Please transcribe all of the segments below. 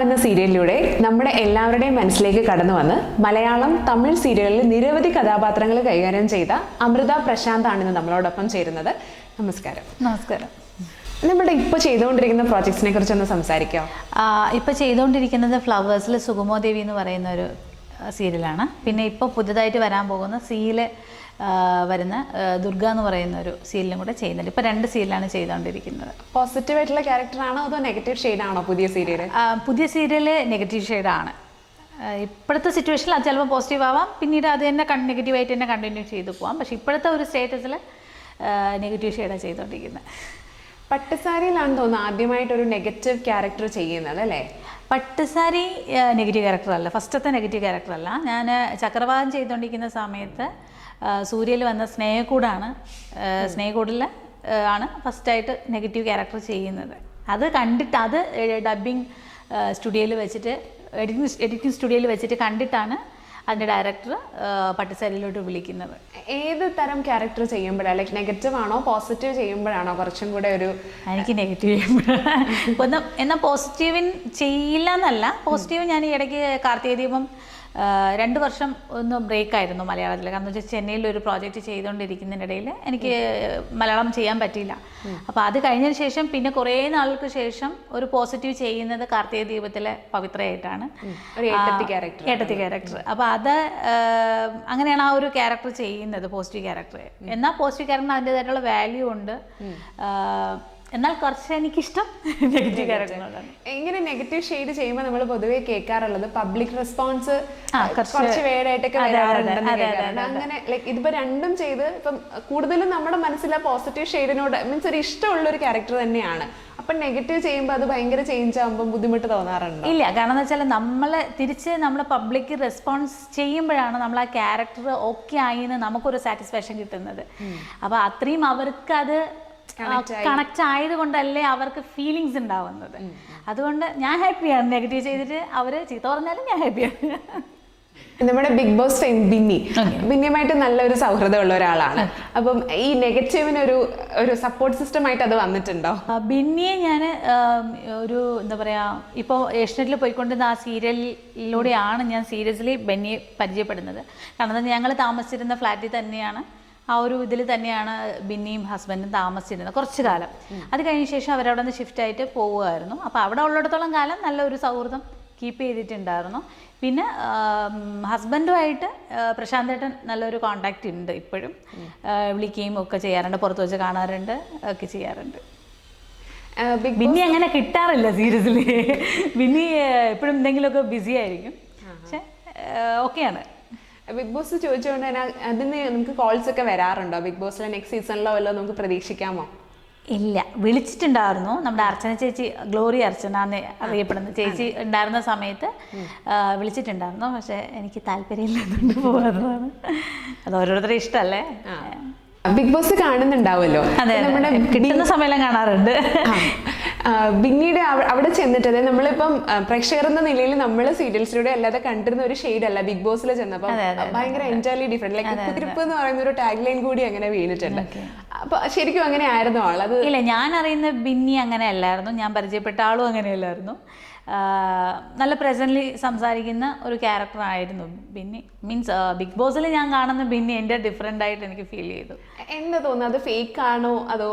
എന്ന സീരിയലിലൂടെ നമ്മുടെ എല്ലാവരുടെയും മനസ്സിലേക്ക് കടന്നു വന്ന് മലയാളം തമിഴ് സീരിയലിൽ നിരവധി കഥാപാത്രങ്ങൾ കൈകാര്യം ചെയ്ത അമൃത പ്രശാന്ത് ആണ് ഇന്ന് നമ്മളോടൊപ്പം ചേരുന്നത്. നമസ്കാരം. നമസ്കാരം. നമ്മുടെ ഇപ്പോൾ ചെയ്തുകൊണ്ടിരിക്കുന്ന പ്രോജക്ട്സിനെ കുറിച്ചൊന്ന് സംസാരിക്കാം. ഇപ്പോൾ ചെയ്തുകൊണ്ടിരിക്കുന്നത് ഫ്ലവേഴ്സിൽ സുഗമോ ദേവി എന്ന് പറയുന്ന ഒരു സീരിയലാണ്. പിന്നെ ഇപ്പോൾ പുതുതായിട്ട് വരാൻ പോകുന്ന സീരിയൽ വരുന്ന ദുർഗ എന്ന് പറയുന്ന ഒരു സീരിയലും കൂടെ ചെയ്യുന്നുണ്ട്. ഇപ്പോൾ 2 സീരിയലാണ് ചെയ്തുകൊണ്ടിരിക്കുന്നത്. പോസിറ്റീവ് ആയിട്ടുള്ള ക്യാരക്ടറാണോ അതോ നെഗറ്റീവ് ഷെയ്ഡാണോ പുതിയ സീരിയൽ? പുതിയ സീരിയൽ നെഗറ്റീവ് ഷെയ്ഡാണ്. ഇപ്പോഴത്തെ സിറ്റുവേഷനിൽ അത് ചിലപ്പോൾ പോസിറ്റീവ് ആവാം, പിന്നീട് അത് തന്നെ നെഗറ്റീവായിട്ട് തന്നെ കണ്ടിന്യൂ ചെയ്തു പോകാം. പക്ഷേ ഇപ്പോഴത്തെ ഒരു സ്റ്റേറ്റസിൽ നെഗറ്റീവ് ഷെയ്ഡാണ് ചെയ്തുകൊണ്ടിരിക്കുന്നത്. പട്ടുസാരിയിലാണെന്ന് തോന്നുന്നു ആദ്യമായിട്ടൊരു നെഗറ്റീവ് ക്യാരക്ടർ ചെയ്യുന്നത് അല്ലേ? പട്ടുസാരി നെഗറ്റീവ് ക്യാരക്ടറല്ല, ഫസ്റ്റത്തെ നെഗറ്റീവ് ക്യാരക്ടറല്ല. ഞാൻ ചക്രവാകം ചെയ്തുകൊണ്ടിരിക്കുന്ന സമയത്ത് സൂര്യയിൽ വന്ന സ്നേഹക്കൂടാണ്. സ്നേഹക്കൂടിൽ ആണ് ഫസ്റ്റായിട്ട് നെഗറ്റീവ് ക്യാരക്ടർ ചെയ്യുന്നത്. അത് കണ്ടിട്ട് അത് ഡബ്ബിങ് സ്റ്റുഡിയോയിൽ വെച്ചിട്ട് എഡിറ്റിംഗ് സ്റ്റുഡിയോയിൽ വെച്ചിട്ട് കണ്ടിട്ടാണ് അതിൻ്റെ ഡയറക്ടർ പട്ടുസാരിയിലോട്ട് വിളിക്കുന്നത്. ഏത് തരം ക്യാരക്ടർ ചെയ്യുമ്പോഴാണ്, ലൈക്ക് നെഗറ്റീവ് ആണോ പോസിറ്റീവ് ചെയ്യുമ്പോഴാണോ കുറച്ചും കൂടെ ഒരു? എനിക്ക് നെഗറ്റീവ് ചെയ്യുമ്പോഴാണ്. എന്നാൽ പോസിറ്റീവിൻ ചെയ്യില്ല എന്നല്ല, പോസിറ്റീവ് ഞാൻ ഈ ഇടയ്ക്ക് കാർത്തിക ദീപം 2 വർഷം ഒന്ന് ബ്രേക്കായിരുന്നു മലയാളത്തിൽ. കാരണം വെച്ചാൽ ചെന്നൈയിൽ ഒരു പ്രോജക്റ്റ് ചെയ്തുകൊണ്ടിരിക്കുന്നതിനിടയിൽ എനിക്ക് മലയാളം ചെയ്യാൻ പറ്റിയില്ല. അപ്പോൾ അത് കഴിഞ്ഞതിന് ശേഷം പിന്നെ കുറേ നാൾക്ക് ശേഷം ഒരു പോസിറ്റീവ് ചെയ്യുന്നത് കാർത്തിക ദീപത്തിലെ പവിത്രയായിട്ടാണ്, ഏട്ടത്തി ക്യാരക്ടർ. അപ്പോൾ അത് അങ്ങനെയാണ് ആ ഒരു ക്യാരക്ടർ ചെയ്യുന്നത്, പോസിറ്റീവ് ക്യാരക്ടർ. എന്നാൽ പോസിറ്റീവ് ക്യാരക്ടറിന് അതിൻ്റെതായിട്ടുള്ള വാല്യൂ ഉണ്ട്. എന്നാൽ കുറച്ച് എനിക്കിഷ്ടം നെഗറ്റീവ് ക്യാരക്ടറാണ്. ഇങ്ങനെ നെഗറ്റീവ് ഷെയ്ഡ് ചെയ്യുമ്പോൾ നമ്മൾ പൊതുവേ കേൾക്കാറുള്ളത് പബ്ലിക് റെസ്പോൺസ് കുറച്ച് വേടായിട്ടൊക്കെ വരാറുണ്ടെന്ന് കേൾക്കാറുണ്ട്. അങ്ങനെ ലൈക്ക് ഇതിപ്പോ രണ്ടും ചെയ്ത് ഇപ്പം കൂടുതലും നമ്മുടെ മനസ്സിലെ പോസിറ്റീവ് ഷെയ്ഡിനോട് മീൻസ് ഒരു ഇഷ്ടമുള്ള ഒരു ക്യാരക്ടർ തന്നെയാണ്. അപ്പൊ നെഗറ്റീവ് ചെയ്യുമ്പോൾ അത് ഭയങ്കര ചേഞ്ച് ആകുമ്പോൾ ബുദ്ധിമുട്ട് തോന്നാറുണ്ട്? ഇല്ല, കാരണം എന്ന് വെച്ചാൽ നമ്മൾ പബ്ലിക് റെസ്പോൺസ് ചെയ്യുമ്പോഴാണ് നമ്മൾ ആ ക്യാരക്ടർ ഓക്കെ ആയിന്ന് നമുക്കൊരു സാറ്റിസ്ഫാക്ഷൻ കിട്ടുന്നത്. അപ്പൊ അത്രയും അവർക്ക് അത് കണക്ട് ആയതുകൊണ്ടല്ലേ അവർക്ക് ഫീലിങ്സ് ഉണ്ടാവുന്നത്. അതുകൊണ്ട് ഞാൻ ഹാപ്പിയാണ്. നെഗറ്റീവ് ചെയ്തിട്ട് അവര് ചീത്ത പറഞ്ഞാലും ഞാൻ ഹാപ്പിയാണ്. നമ്മുടെ ബിഗ് ബോസ് ഫെയിം ബിന്നിയുമായിട്ട് നല്ലൊരു സൗഹൃദമുള്ള ഒരാളാണ്. അപ്പം ഈ നെഗറ്റീവിന് ഒരു സപ്പോർട്ട് സിസ്റ്റം ആയിട്ട് അത് വന്നിട്ടുണ്ടോ? ബിന്നിയെ ഞാൻ ഒരു എന്താ പറയാ, ഇപ്പോൾ ഏഷ്യനെറ്റിൽ പോയിക്കൊണ്ടിരുന്ന ആ സീരിയലിലൂടെയാണ് ഞാൻ സീരിയസ്ലി ബെന്നിയെ പരിചയപ്പെടുന്നത്. കാരണം ഞങ്ങൾ താമസിച്ചിരുന്ന ഫ്ലാറ്റിൽ തന്നെയാണ്, ആ ഒരു ഇതിൽ തന്നെയാണ് ബിന്നിയും ഹസ്ബൻഡും താമസിച്ചിരുന്നത് കുറച്ച് കാലം. അത് കഴിഞ്ഞ ശേഷം അവരവിടെ നിന്ന് ഷിഫ്റ്റായിട്ട് പോവുമായിരുന്നു. അപ്പോൾ അവിടെ ഉള്ളിടത്തോളം കാലം നല്ലൊരു സൗഹൃദം കീപ്പ് ചെയ്തിട്ടുണ്ടായിരുന്നു. പിന്നെ ഹസ്ബൻഡുമായിട്ട് പ്രശാന്തേട്ടൻ നല്ലൊരു കോണ്ടാക്റ്റ് ഉണ്ട് ഇപ്പോഴും. വിളിക്കുകയും ഒക്കെ ചെയ്യാറുണ്ട്, പുറത്ത് വെച്ച് കാണാറുണ്ട്, ഒക്കെ ചെയ്യാറുണ്ട്. ബിന്നി അങ്ങനെ കിട്ടാറില്ല സീരിയസ്ലി. ബിന്നി എപ്പോഴും എന്തെങ്കിലുമൊക്കെ ബിസി ആയിരിക്കും. പക്ഷെ ഓക്കെയാണ്. ബിഗ് ബോസ് ചോദിച്ചുകൊണ്ട് തന്നെ അതിന് നമുക്ക് കോൾസ് ഒക്കെ വരാറുണ്ടോ? ബിഗ് ബോസിലെ നെക്സ്റ്റ് സീസണിലോ വല്ലോ നമുക്ക് പ്രതീക്ഷിക്കാമോ? ഇല്ല, വിളിച്ചിട്ടുണ്ടായിരുന്നു. നമ്മുടെ അർച്ചന ചേച്ചി, ഗ്ലോറി അർച്ചന എന്ന് അറിയപ്പെടുന്ന ചേച്ചി ഉണ്ടായിരുന്ന സമയത്ത് വിളിച്ചിട്ടുണ്ടായിരുന്നു. പക്ഷെ എനിക്ക് താല്പര്യമില്ലാത്തതുകൊണ്ട് പോകാത്തതാണ്. അത് ഓരോരുത്തരുടെ ഇഷ്ടമല്ലേ. ബിഗ് ബോസ് കാണുന്നുണ്ടാവുമല്ലോ, നമ്മുടെ കിട്ടുന്ന സമയം കാണാറുണ്ട്. ബിന്നിയുടെ അവിടെ ചെന്നിട്ട് അതായത് നമ്മളിപ്പം പ്രേക്ഷകർ എന്ന നിലയിൽ നമ്മൾ സീരിയൽസിലൂടെ അല്ലാതെ കണ്ടിരുന്ന ഒരു ഷെയ്ഡ് അല്ല ബിഗ് ബോസിൽ ചെന്നപ്പോൾ ഭയങ്കര എൻറ്റയർലി ഡിഫറെന്റ്. ലൈക്ക് കുതിരിപ്പ് എന്ന് പറയുന്ന ഒരു ടാഗ് ലൈൻ കൂടി അങ്ങനെ വീണിട്ടുണ്ട്. അപ്പൊ ശരിക്കും അങ്ങനെ ആയിരുന്നു ആൾ? അത് ഇല്ല, ഞാൻ അറിയുന്ന ബിന്നി അങ്ങനെ അല്ലായിരുന്നു. ഞാൻ പരിചയപ്പെട്ട ആളും അങ്ങനെയല്ലായിരുന്നു. നല്ല പ്രസന്റ്ലി സംസാരിക്കുന്ന ഒരു ക്യാരക്ടറായിരുന്നു ബിന്നി. മീൻസ് ബിഗ് ബോസിൽ ഞാൻ കാണുന്ന ബിന്നി എൻ്റെ ഡിഫറെൻ്റ് ആയിട്ട് എനിക്ക് ഫീൽ ചെയ്തു. എന്താ തോന്നുന്നത്, അത് ഫേക്ക് ആണോ അതോ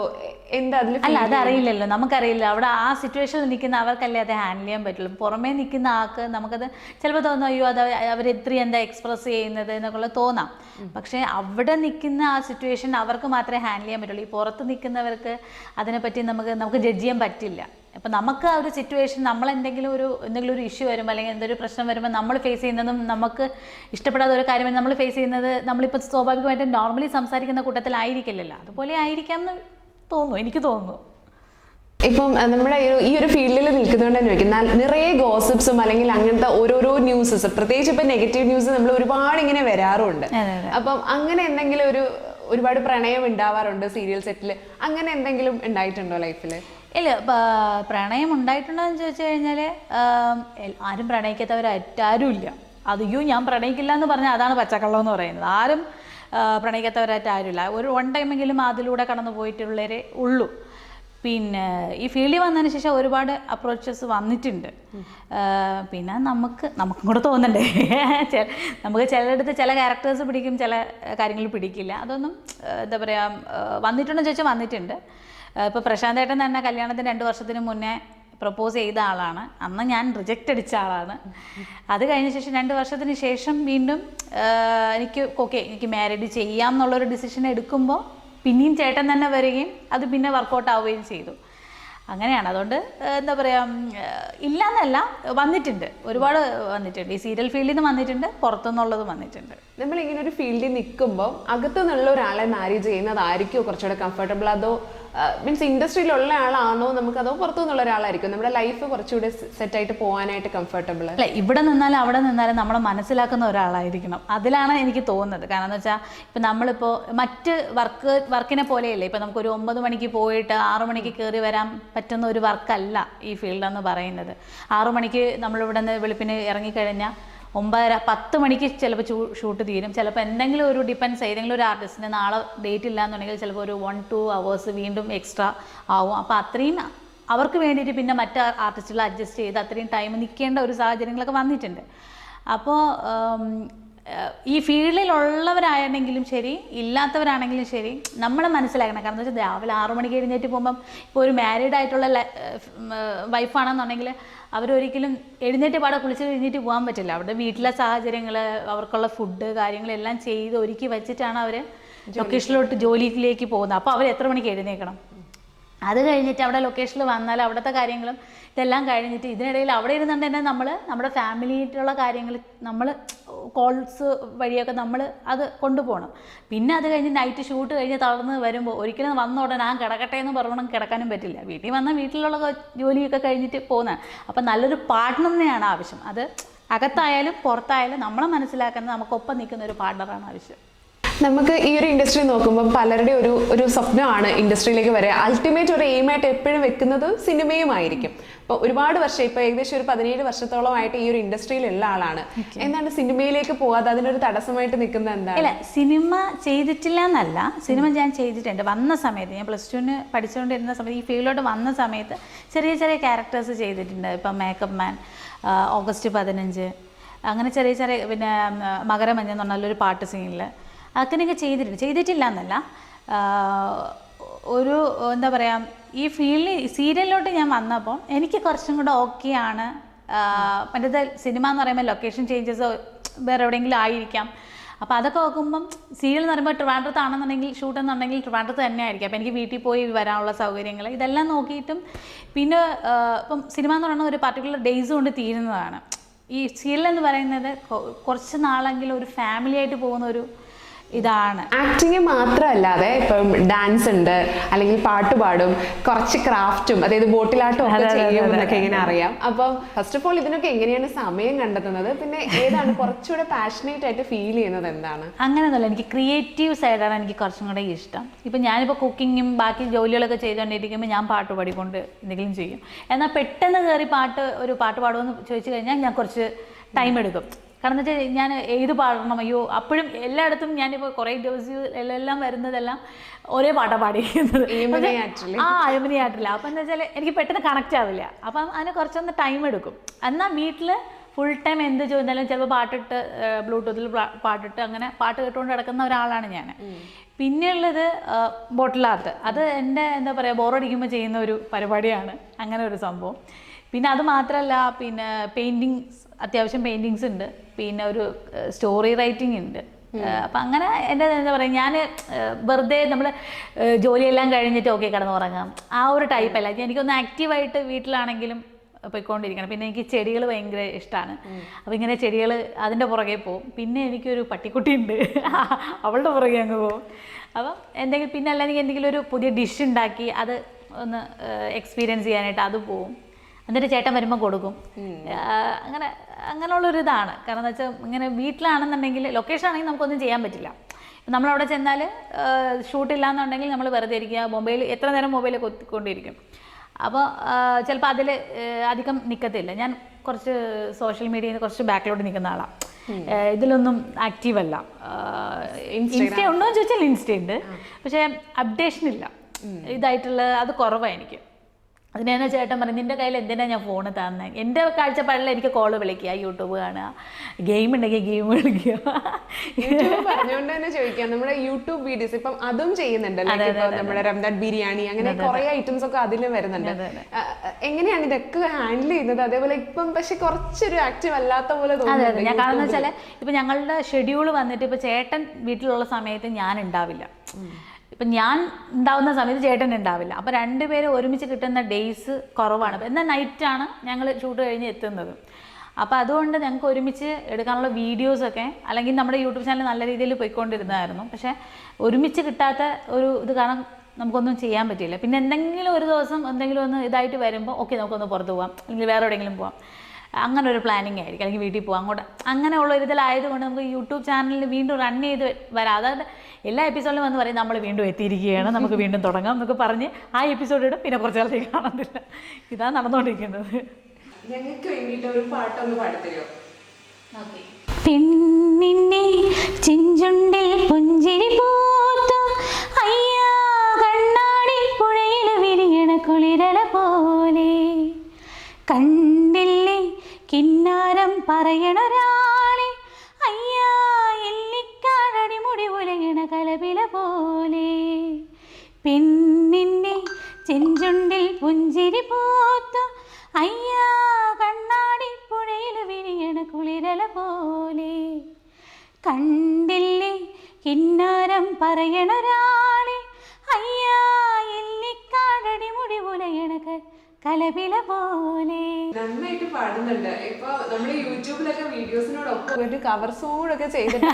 എന്താ? അല്ല, അതറിയില്ലല്ലോ, നമുക്കറിയില്ല. അവിടെ ആ സിറ്റുവേഷനിൽ നിൽക്കുന്ന അവർക്കല്ലേ അത് ഹാൻഡിൽ ചെയ്യാൻ പറ്റുള്ളൂ. പുറമേ നിൽക്കുന്ന ആൾക്ക് നമുക്കത് ചിലപ്പോൾ തോന്നും, അയ്യോ അത് അവരെത്രയും എന്താ എക്സ്പ്രസ് ചെയ്യുന്നത് എന്നൊക്കെ തോന്നാം. പക്ഷേ അവിടെ നിൽക്കുന്ന ആ സിറ്റുവേഷൻ അവർക്ക് മാത്രമേ ഹാൻഡിൽ ചെയ്യാൻ പറ്റുള്ളൂ. ഈ പുറത്ത് നിൽക്കുന്നവർക്ക് അതിനെപ്പറ്റി നമുക്ക് ജഡ്ജ് ചെയ്യാൻ പറ്റില്ല. അപ്പം നമുക്ക് ആ ഒരു സിറ്റുവേഷൻ, നമ്മളെന്തെങ്കിലും ഒരു ഇഷ്യൂ വരുമ്പോൾ അല്ലെങ്കിൽ എന്തൊരു പ്രശ്നം വരുമ്പോൾ നമ്മൾ ഫേസ് ചെയ്യുന്നതും നമുക്ക് ഇഷ്ടപ്പെടാത്ത ഒരു കാര്യം നമ്മൾ ഫേസ് ചെയ്യുന്നത് നമ്മളിപ്പോൾ സ്വാഭാവികമായിട്ടും നോർമലി സംസാരിക്കുന്ന കൂട്ടത്തിലായിരിക്കില്ലല്ലോ. അതുപോലെ ആയിരിക്കാം എന്ന് തോന്നുന്നു, എനിക്ക് തോന്നുന്നു. ഇപ്പം നമ്മുടെ ഈ ഒരു ഫീൽഡിൽ നിൽക്കുന്നതുകൊണ്ട് തന്നെ ചോദിക്കും, നിറയെ ഗോസിപ്സും അല്ലെങ്കിൽ അങ്ങനത്തെ ഓരോരോ ന്യൂസസ്, പ്രത്യേകിച്ച് ഇപ്പം നെഗറ്റീവ് ന്യൂസ് നമ്മൾ ഒരുപാട് ഇങ്ങനെ വരാറുണ്ട്. അപ്പം അങ്ങനെ എന്തെങ്കിലും ഒരുപാട് പ്രണയം ഉണ്ടാവാറുണ്ട് സീരിയൽ സെറ്റിൽ, അങ്ങനെ എന്തെങ്കിലും ഉണ്ടായിട്ടുണ്ടോ ലൈഫിൽ? ഇല്ല, പ്രണയം ഉണ്ടായിട്ടുണ്ടോ എന്ന് ചോദിച്ചു കഴിഞ്ഞാൽ ആരും പ്രണയിക്കാത്തവരാരും ഇല്ല. അയ്യോ ഞാൻ പ്രണയിക്കില്ല എന്ന് പറഞ്ഞാൽ അതാണ് പച്ചക്കള്ളം എന്ന് പറയുന്നത്. ആരും പ്രണയിക്കാത്തവരായിട്ട് ആരുമില്ല. ഒരു 1 ടൈമെങ്കിലും അതിലൂടെ കടന്നു പോയിട്ടുള്ളവരെ ഉള്ളൂ. പിന്നെ ഈ ഫീൽഡിൽ വന്നതിന് ശേഷം ഒരുപാട് അപ്രോച്ചസ് വന്നിട്ടുണ്ട്. പിന്നെ നമുക്കും കൂടെ തോന്നണ്ടേ, നമുക്ക് ചിലയിടത്ത് ചില ക്യാരക്ടേഴ്സ് പിടിക്കും, ചില കാര്യങ്ങൾ പിടിക്കില്ല. അതൊന്നും എന്താ പറയുക, വന്നിട്ടുണ്ടെന്ന് ചോദിച്ചാൽ വന്നിട്ടുണ്ട്. ഇപ്പോൾ പ്രശാന്ത് ഏട്ടൻ തന്നെ കല്യാണത്തിന് 2 വർഷത്തിന് മുന്നേ പ്രപ്പോസ് ചെയ്ത ആളാണ്. അന്ന് ഞാൻ റിജക്റ്റ് അടിച്ച ആളാണ്. അത് കഴിഞ്ഞ ശേഷം 2 വർഷത്തിന് ശേഷം വീണ്ടും എനിക്ക് മാരീഡ് ചെയ്യാം എന്നുള്ളൊരു ഡിസിഷൻ എടുക്കുമ്പോൾ പിന്നെയും ചേട്ടൻ തന്നെ വരികയും അത് പിന്നെ വർക്കൗട്ട് ആവുകയും ചെയ്തു. അങ്ങനെയാണ്. അതുകൊണ്ട് എന്താ പറയുക, ഇല്ലയെന്നല്ല, വന്നിട്ടുണ്ട്, ഒരുപാട് വന്നിട്ടുണ്ട്. ഈ സീരിയൽ ഫീൽഡിൽ നിന്ന് വന്നിട്ടുണ്ട്, പുറത്തുനിന്നുള്ളതും വന്നിട്ടുണ്ട്. നമ്മളിങ്ങനെ ഒരു ഫീൽഡിൽ നിൽക്കുമ്പോൾ അകത്തു നിന്നുള്ള ഒരാളെ മാരേജ് ചെയ്യുന്നതായിരിക്കുമോ കുറച്ചുകൂടെ കംഫർട്ടബിൾ? അതോ മീൻസ് ഇൻഡസ്ട്രിയിലുള്ള ആളാണോ നമുക്കതോ പുറത്തു നിന്നുള്ള ഒരാളായിരിക്കും നമ്മുടെ ലൈഫ് കുറച്ചുകൂടെ സെറ്റായിട്ട് പോകാനായിട്ട് കംഫർട്ടബിൾ? അല്ല, ഇവിടെ നിന്നാലും അവിടെ നിന്നാലും നമ്മളെ മനസ്സിലാക്കുന്ന ഒരാളായിരിക്കണം. അതിലാണ് എനിക്ക് തോന്നുന്നത്. കാരണം എന്ന് വെച്ചാൽ ഇപ്പം നമ്മളിപ്പോൾ മറ്റ് വർക്കിനെ പോലെയല്ലേ, ഇപ്പം നമുക്കൊരു 9 മണിക്ക് പോയിട്ട് 6 മണിക്ക് കയറി വരാൻ പറ്റുന്ന ഒരു വർക്കല്ല ഈ ഫീൽഡെന്ന് പറയുന്നത്. 6 മണിക്ക് നമ്മളിവിടെ നിന്ന് വെളുപ്പിന് ഇറങ്ങിക്കഴിഞ്ഞാൽ 9:30-10 മണിക്ക് ചിലപ്പോൾ ഷൂട്ട് തീരും. ചിലപ്പോൾ എന്തെങ്കിലും ഒരു ഡിപ്പെൻസ്, ഏതെങ്കിലും ഒരു ആർട്ടിസ്റ്റിന് നാളെ ഡേറ്റ് ഇല്ല എന്നുണ്ടെങ്കിൽ ചിലപ്പോൾ ഒരു 1-2 hours വീണ്ടും എക്സ്ട്രാ ആവും. അപ്പോൾ അത്രയും അവർക്ക് വേണ്ടിയിട്ട് പിന്നെ മറ്റ് ആർട്ടിസ്റ്റുകൾ അഡ്ജസ്റ്റ് ചെയ്ത് അത്രയും ടൈം നിൽക്കേണ്ട ഒരു സാഹചര്യങ്ങളൊക്കെ വന്നിട്ടുണ്ട്. അപ്പോൾ ഈ ഫീൽഡിലുള്ളവരാണെങ്കിലും ശരി, ഇല്ലാത്തവരാണെങ്കിലും ശരി, നമ്മളെ മനസ്സിലാക്കണം. കാരണം എന്താ വെച്ചാൽ രാവിലെ 6 മണിക്ക് എഴുന്നേറ്റ് പോകുമ്പം ഇപ്പോൾ ഒരു മാരീഡ് ആയിട്ടുള്ള വൈഫാണെന്നുണ്ടെങ്കിൽ അവരൊരിക്കലും എഴുന്നേറ്റ് പാടെ കുളിച്ച് കഴിഞ്ഞിട്ട് പോകാൻ പറ്റില്ല. അവരുടെ വീട്ടിലെ സാഹചര്യങ്ങൾ, അവർക്കുള്ള ഫുഡ് കാര്യങ്ങളെല്ലാം ചെയ്ത് ഒരുക്കി വെച്ചിട്ടാണ് അവർ ലൊക്കേഷനിലോട്ട് ജോലിയിലേക്ക് പോകുന്നത്. അപ്പോൾ അവർ എത്ര മണിക്ക് എഴുന്നേൽക്കണം? അത് കഴിഞ്ഞിട്ട് അവിടെ ലൊക്കേഷനിൽ വന്നാൽ അവിടുത്തെ കാര്യങ്ങളും ഇതെല്ലാം കഴിഞ്ഞിട്ട് ഇതിനിടയിൽ അവിടെ ഇരുന്നുകൊണ്ട് തന്നെ നമ്മൾ നമ്മുടെ ഫാമിലിയായിട്ടുള്ള കാര്യങ്ങൾ നമ്മൾ കോൾസ് വഴിയൊക്കെ നമ്മൾ അത് കൊണ്ടുപോകണം. പിന്നെ അത് കഴിഞ്ഞ് നൈറ്റ് ഷൂട്ട് കഴിഞ്ഞ് തളർന്ന് വരുമ്പോൾ ഒരിക്കലും വന്ന ഉടനെ കിടക്കട്ടെ എന്ന് പറഞ്ഞാൽ കിടക്കാനും പറ്റില്ല. വീട്ടിൽ വന്നാൽ വീട്ടിലുള്ള ജോലിയൊക്കെ കഴിഞ്ഞിട്ട് പോകുന്നതാണ്. അപ്പം നല്ലൊരു പാർട്ട്ണറിനെയാണ് ആവശ്യം. അത് അകത്തായാലും പുറത്തായാലും നമ്മളെ മനസ്സിലാക്കുന്നത് നമുക്കൊപ്പം നിൽക്കുന്ന ഒരു പാർട്ട്ണറാണ് ആവശ്യം. നമുക്ക് ഈ ഒരു ഇൻഡസ്ട്രി നോക്കുമ്പോൾ പലരുടെ ഒരു സ്വപ്നമാണ് ഇൻഡസ്ട്രിയിലേക്ക് വരിക. അൾട്ടിമേറ്റ് ഒരു എയിമായിട്ട് എപ്പോഴും വെക്കുന്നത് സിനിമയുമായിരിക്കും. അപ്പോൾ ഒരുപാട് വർഷം, ഇപ്പോൾ ഏകദേശം ഒരു 17 വർഷത്തോളമായിട്ട് ഈ ഒരു ഇൻഡസ്ട്രിയിലുള്ള ആളാണ്. എന്താണ് സിനിമയിലേക്ക് പോകാതെ അതിനൊരു തടസ്സമായിട്ട് നിൽക്കുന്നത് എന്താണ്? ഇല്ല, സിനിമ ചെയ്തിട്ടില്ല എന്നല്ല, സിനിമ ഞാൻ ചെയ്തിട്ടുണ്ട്. വന്ന സമയത്ത് ഞാൻ +2 പഠിച്ചുകൊണ്ടിരുന്ന സമയത്ത് ഈ ഫീൽഡിലോട്ട് വന്ന സമയത്ത് ചെറിയ ചെറിയ ക്യാരക്ടേഴ്സ് ചെയ്തിട്ടുണ്ട്. ഇപ്പം മേക്കപ്പ് മാൻ, ഓഗസ്റ്റ് 15, അങ്ങനെ ചെറിയ ചെറിയ, പിന്നെ മകരമഞ്ഞ എന്ന് പറഞ്ഞാലൊരു പാട്ട് സീനിൽ അങ്ങനെയൊക്കെ ചെയ്തിട്ടില്ല എന്നല്ല. ഒരു എന്താ പറയുക, ഈ സീരിയലിലോട്ട് ഞാൻ വന്നപ്പോൾ എനിക്ക് കുറച്ചും കൂടെ ഓക്കെയാണ്. മറ്റേത് സിനിമ എന്ന് പറയുമ്പോൾ ലൊക്കേഷൻ ചേഞ്ചസ് വേറെ എവിടെയെങ്കിലും ആയിരിക്കാം. അപ്പോൾ അതൊക്കെ നോക്കുമ്പം സീരിയൽ എന്ന് പറയുമ്പോൾ ട്രിവാൻഡ്രത്താണെന്നുണ്ടെങ്കിൽ ഷൂട്ട് എന്നുണ്ടെങ്കിൽ ട്രിവാൻഡ്രത്ത് തന്നെ ആയിരിക്കും. അപ്പോൾ എനിക്ക് വീട്ടിൽ പോയി വരാനുള്ള സൗകര്യങ്ങൾ ഇതെല്ലാം നോക്കിയിട്ടും പിന്നെ ഇപ്പം സിനിമ എന്ന് പറയുന്നത് ഒരു പർട്ടിക്കുലർ ഡേയ്സ് കൊണ്ട് തീരുന്നതാണ്. ഈ സീരിയൽ എന്ന് പറയുന്നത് കുറച്ച് നാളെങ്കിലും ഒരു ഫാമിലി ആയിട്ട് പോകുന്ന ഒരു ഇതാണ്. ആക്ടിങ് മാത്രമല്ലാതെ ഇപ്പം ഡാൻസ് ഉണ്ട്, അല്ലെങ്കിൽ പാട്ട് പാടും, കുറച്ച് ക്രാഫ്റ്റും, അതായത് ബോട്ടിലാട്ടും ഒക്കെ ചെയ്യും എന്നൊക്കെ ഇങ്ങനെ അറിയാം. അപ്പം ഫസ്റ്റ് ഓഫ് ഓൾ ഇതിനൊക്കെ എങ്ങനെയാണ് സമയം കണ്ടെത്തുന്നത്? പിന്നെ ഏതാണ് കുറച്ചുകൂടെ പാഷനേറ്റ് ആയിട്ട് ഫീൽ ചെയ്യുന്നത്? എന്താണ്? അങ്ങനെയൊന്നുമല്ല, എനിക്ക് ക്രിയേറ്റീവ് സൈഡാണ് എനിക്ക് കുറച്ചും കൂടെ ഇഷ്ടം. ഇപ്പം ഞാനിപ്പോൾ കുക്കിങ്ങും ബാക്കി ജോലികളൊക്കെ ചെയ്തുകൊണ്ടിരിക്കുമ്പോൾ ഞാൻ പാട്ട് പാടിക്കൊണ്ട് എന്തെങ്കിലും ചെയ്യും. എന്നാൽ പെട്ടെന്ന് കയറി ഒരു പാട്ട് പാടുമെന്ന് ചോദിച്ചു കഴിഞ്ഞാൽ ഞാൻ കുറച്ച് ടൈം എടുക്കും. കാരണം എന്താ വെച്ചാൽ ഞാൻ ഏത് പാടണം, അയ്യോ അപ്പോഴും എല്ലായിടത്തും ഞാനിപ്പോൾ കുറേ എല്ലാം വരുന്നതെല്ലാം ഒരേ പാട്ടാണ് പാടിയിരിക്കുന്നത്. യമുനയായിട്ടില്ല. അപ്പം എന്താ വെച്ചാൽ എനിക്ക് പെട്ടെന്ന് കണക്റ്റ് ആവില്ല. അപ്പം അതിന് കുറച്ചൊന്ന് ടൈം എടുക്കും. എന്നാൽ വീട്ടിൽ ഫുൾ ടൈം എന്ത് ചോദിച്ചാലും ചിലപ്പോൾ പാട്ടിട്ട് ബ്ലൂടൂത്തിൽ പാട്ടിട്ട് അങ്ങനെ പാട്ട് കേട്ടുകൊണ്ട് കിടക്കുന്ന ഒരാളാണ് ഞാൻ. പിന്നെയുള്ളത് ബോട്ടിൽ ആർട്ട്. അത് എൻ്റെ എന്താ പറയുക, ബോറടിക്കുമ്പോൾ ചെയ്യുന്ന ഒരു പരിപാടിയാണ്. അങ്ങനെ ഒരു സംഭവം. പിന്നെ അത് മാത്രമല്ല, പിന്നെ പെയിൻറ്റിങ്സ്, അത്യാവശ്യം പെയിൻറ്റിങ്സ് ഉണ്ട്. പിന്നെ ഒരു സ്റ്റോറി റൈറ്റിംഗ് ഉണ്ട്. അപ്പം അങ്ങനെ എൻ്റെ എന്താ പറയുക, ഞാൻ വെറുതെ നമ്മൾ ജോലിയെല്ലാം കഴിഞ്ഞിട്ട് ഓക്കെ കിടന്നുറങ്ങാം ആ ഒരു ടൈപ്പല്ല. എനിക്കൊന്ന് ആക്റ്റീവായിട്ട് വീട്ടിലാണെങ്കിലും പോയിക്കൊണ്ടിരിക്കണം. പിന്നെ എനിക്ക് ചെടികൾ ഭയങ്കര ഇഷ്ടമാണ്. അപ്പോൾ ഇങ്ങനെ ചെടികൾ അതിൻ്റെ പുറകെ പോവും. പിന്നെ എനിക്കൊരു പട്ടിക്കുട്ടിയുണ്ട്, അവളുടെ പുറകെ അങ്ങ് പോവും. അപ്പം എന്തെങ്കിലും, പിന്നെ അല്ലെങ്കിൽ എന്തെങ്കിലും ഒരു പുതിയ ഡിഷ് ഉണ്ടാക്കി അത് ഒന്ന് എക്സ്പീരിയൻസ് ചെയ്യാനായിട്ട് അത് പോവും. എന്നിട്ട് ചേട്ടൻ വരുമ്പോൾ കൊടുക്കും. അങ്ങനെയുള്ളൊരിതാണ്. കാരണം എന്താ വെച്ചാൽ ഇങ്ങനെ വീട്ടിലാണെന്നുണ്ടെങ്കിൽ, ലൊക്കേഷൻ ആണെങ്കിൽ നമുക്കൊന്നും ചെയ്യാൻ പറ്റില്ല. നമ്മളവിടെ ചെന്നാൽ ഷൂട്ടില്ല എന്നുണ്ടെങ്കിൽ നമ്മൾ വെറുതെ ഇരിക്കുക, എത്ര നേരം മൊബൈൽ കൊത്തിക്കൊണ്ടിരിക്കും. അപ്പോൾ ചിലപ്പോൾ അതിൽ അധികം നിൽക്കത്തില്ല. ഞാൻ കുറച്ച് സോഷ്യൽ മീഡിയയിൽ കുറച്ച് ബാക്കിലോട്ട് നിൽക്കുന്ന ആളാണ്. ഇതിലൊന്നും ആക്റ്റീവ് അല്ല. ഇൻസ്റ്റ ഉണ്ടോ എന്ന് ചോദിച്ചാൽ ഇൻസ്റ്റ ഉണ്ട്, പക്ഷേ അപ്ഡേഷൻ ഇല്ല. ഇതായിട്ടുള്ള അത് കുറവാണ് എനിക്ക്. അതിനെന്നെ ചേട്ടൻ പറഞ്ഞു നിൻ്റെ കയ്യിൽ എന്തിനാ ഞാൻ ഫോണ് തന്നെ. എൻ്റെ കാഴ്ചപ്പാടിൽ എനിക്ക് കോള് വിളിക്കുക, യൂട്യൂബ് കാണുക, ഗെയിം ഉണ്ടെങ്കിൽ ഗെയിം കളിക്കുക. പറഞ്ഞുകൊണ്ട് തന്നെ ചോദിക്കാം, നമ്മുടെ യൂട്യൂബ് വീഡിയോസ് ഇപ്പം അതും ചെയ്യുന്നുണ്ട്, നമ്മുടെ റംദാൻ ബിരിയാണി അങ്ങനെ കുറെ ഐറ്റംസ് ഒക്കെ അതിൽ വരുന്നുണ്ട്. എങ്ങനെയാണ് ഇതൊക്കെ ഹാൻഡിൽ ചെയ്യുന്നത്? അതേപോലെ ഇപ്പം പക്ഷെ കുറച്ചൊരു ആക്റ്റീവ് അല്ലാത്ത പോലെ തോന്നുന്നു. ഞാൻ കാരണം വെച്ചാൽ ഇപ്പം ഞങ്ങളുടെ ഷെഡ്യൂൾ വന്നിട്ട് ഇപ്പം ചേട്ടൻ വീട്ടിലുള്ള സമയത്ത് ഞാൻ ഉണ്ടാവില്ല, ഇപ്പം ഞാൻ ഉണ്ടാവുന്ന സമയത്ത് ചേട്ടൻ ഉണ്ടാവില്ല. അപ്പോൾ രണ്ടുപേരും ഒരുമിച്ച് കിട്ടുന്ന ഡേയ്സ് കുറവാണ്. എന്നാൽ നൈറ്റാണ് ഞങ്ങൾ ഷൂട്ട് കഴിഞ്ഞ് എത്തുന്നത്. അപ്പോൾ അതുകൊണ്ട് ഞങ്ങൾക്ക് ഒരുമിച്ച് എടുക്കാനുള്ള വീഡിയോസൊക്കെ അല്ലെങ്കിൽ നമ്മുടെ യൂട്യൂബ് ചാനൽ നല്ല രീതിയിൽ പോയിക്കൊണ്ടിരുന്നതായിരുന്നു. പക്ഷേ ഒരുമിച്ച് കിട്ടാത്ത ഒരു ഇത് കാരണം നമുക്കൊന്നും ചെയ്യാൻ പറ്റിയില്ല. പിന്നെ എന്തെങ്കിലും ഒരു ദിവസം എന്തെങ്കിലും ഒന്ന് ഇതായിട്ട് വരുമ്പോൾ ഓക്കെ നമുക്കൊന്ന് പുറത്ത് പോകാം, അല്ലെങ്കിൽ വേറെ എവിടെയെങ്കിലും പോകാം, അങ്ങനെ ഒരു പ്ലാനിങ് ആയിരിക്കും. അല്ലെങ്കിൽ വീട്ടിൽ പോകാം അങ്ങോട്ട്, അങ്ങനെയുള്ള ഒരു ഇതിലായതുകൊണ്ട് നമുക്ക് യൂട്യൂബ് ചാനലിൽ വീണ്ടും റൺ ചെയ്ത് വരാം. അതായത് എല്ലാ എപ്പിസോഡിലും വന്ന് പറയും നമ്മൾ വീണ്ടും എത്തിയിരിക്കുകയാണ്, നമുക്ക് വീണ്ടും തുടങ്ങാം എന്നൊക്കെ പറഞ്ഞ് ആ എപ്പിസോഡ് ഇടും, പിന്നെ കുറച്ച് കാലത്തേക്ക് കാണത്തില്ല. ഇതാണ് നടന്നുകൊണ്ടിരിക്കുന്നത്. ഞങ്ങൾക്ക് വേണ്ടിയിട്ട് ഒരു പാട്ടൊന്ന് പാടിത്തരുമോ? പെണ്ണിന്റെ ചെഞ്ചുണ്ടിൽ പുഞ്ചിരി പൂത്തു അയ്യാ കണ്ണാടി പുഴയിൽ വിരിയണ കുളിരല പോലെ കണ്ടില്ലേ കിന്നാരം പറയണൊരാളെ അയ്യാ എല്ലിക്കാടടി മുടി ഉലയണ കലപില പോലെ പെണ്ണിന്റെ ചെഞ്ചുണ്ടിൽ പുഞ്ചിരി പൂത്തു അയ്യാ കണ്ണാടി പുഴയിൽ വിരിയണ കുളിരല പോലെ കണ്ടില്ലേ കിന്നാരം പറയണൊരാളെ അയ്യാ എല്ലിക്കാടടി മുടി ഉലയണ കലപില പോലെ. നന്നായിട്ട് പാടുന്നുണ്ട്. ഇപ്പൊ നമ്മുടെ യൂട്യൂബിലൊക്കെ വീഡിയോസിനോടൊപ്പം ഒരു കവർ സോങ്ങൊക്കെ ചെയ്തിട്ട്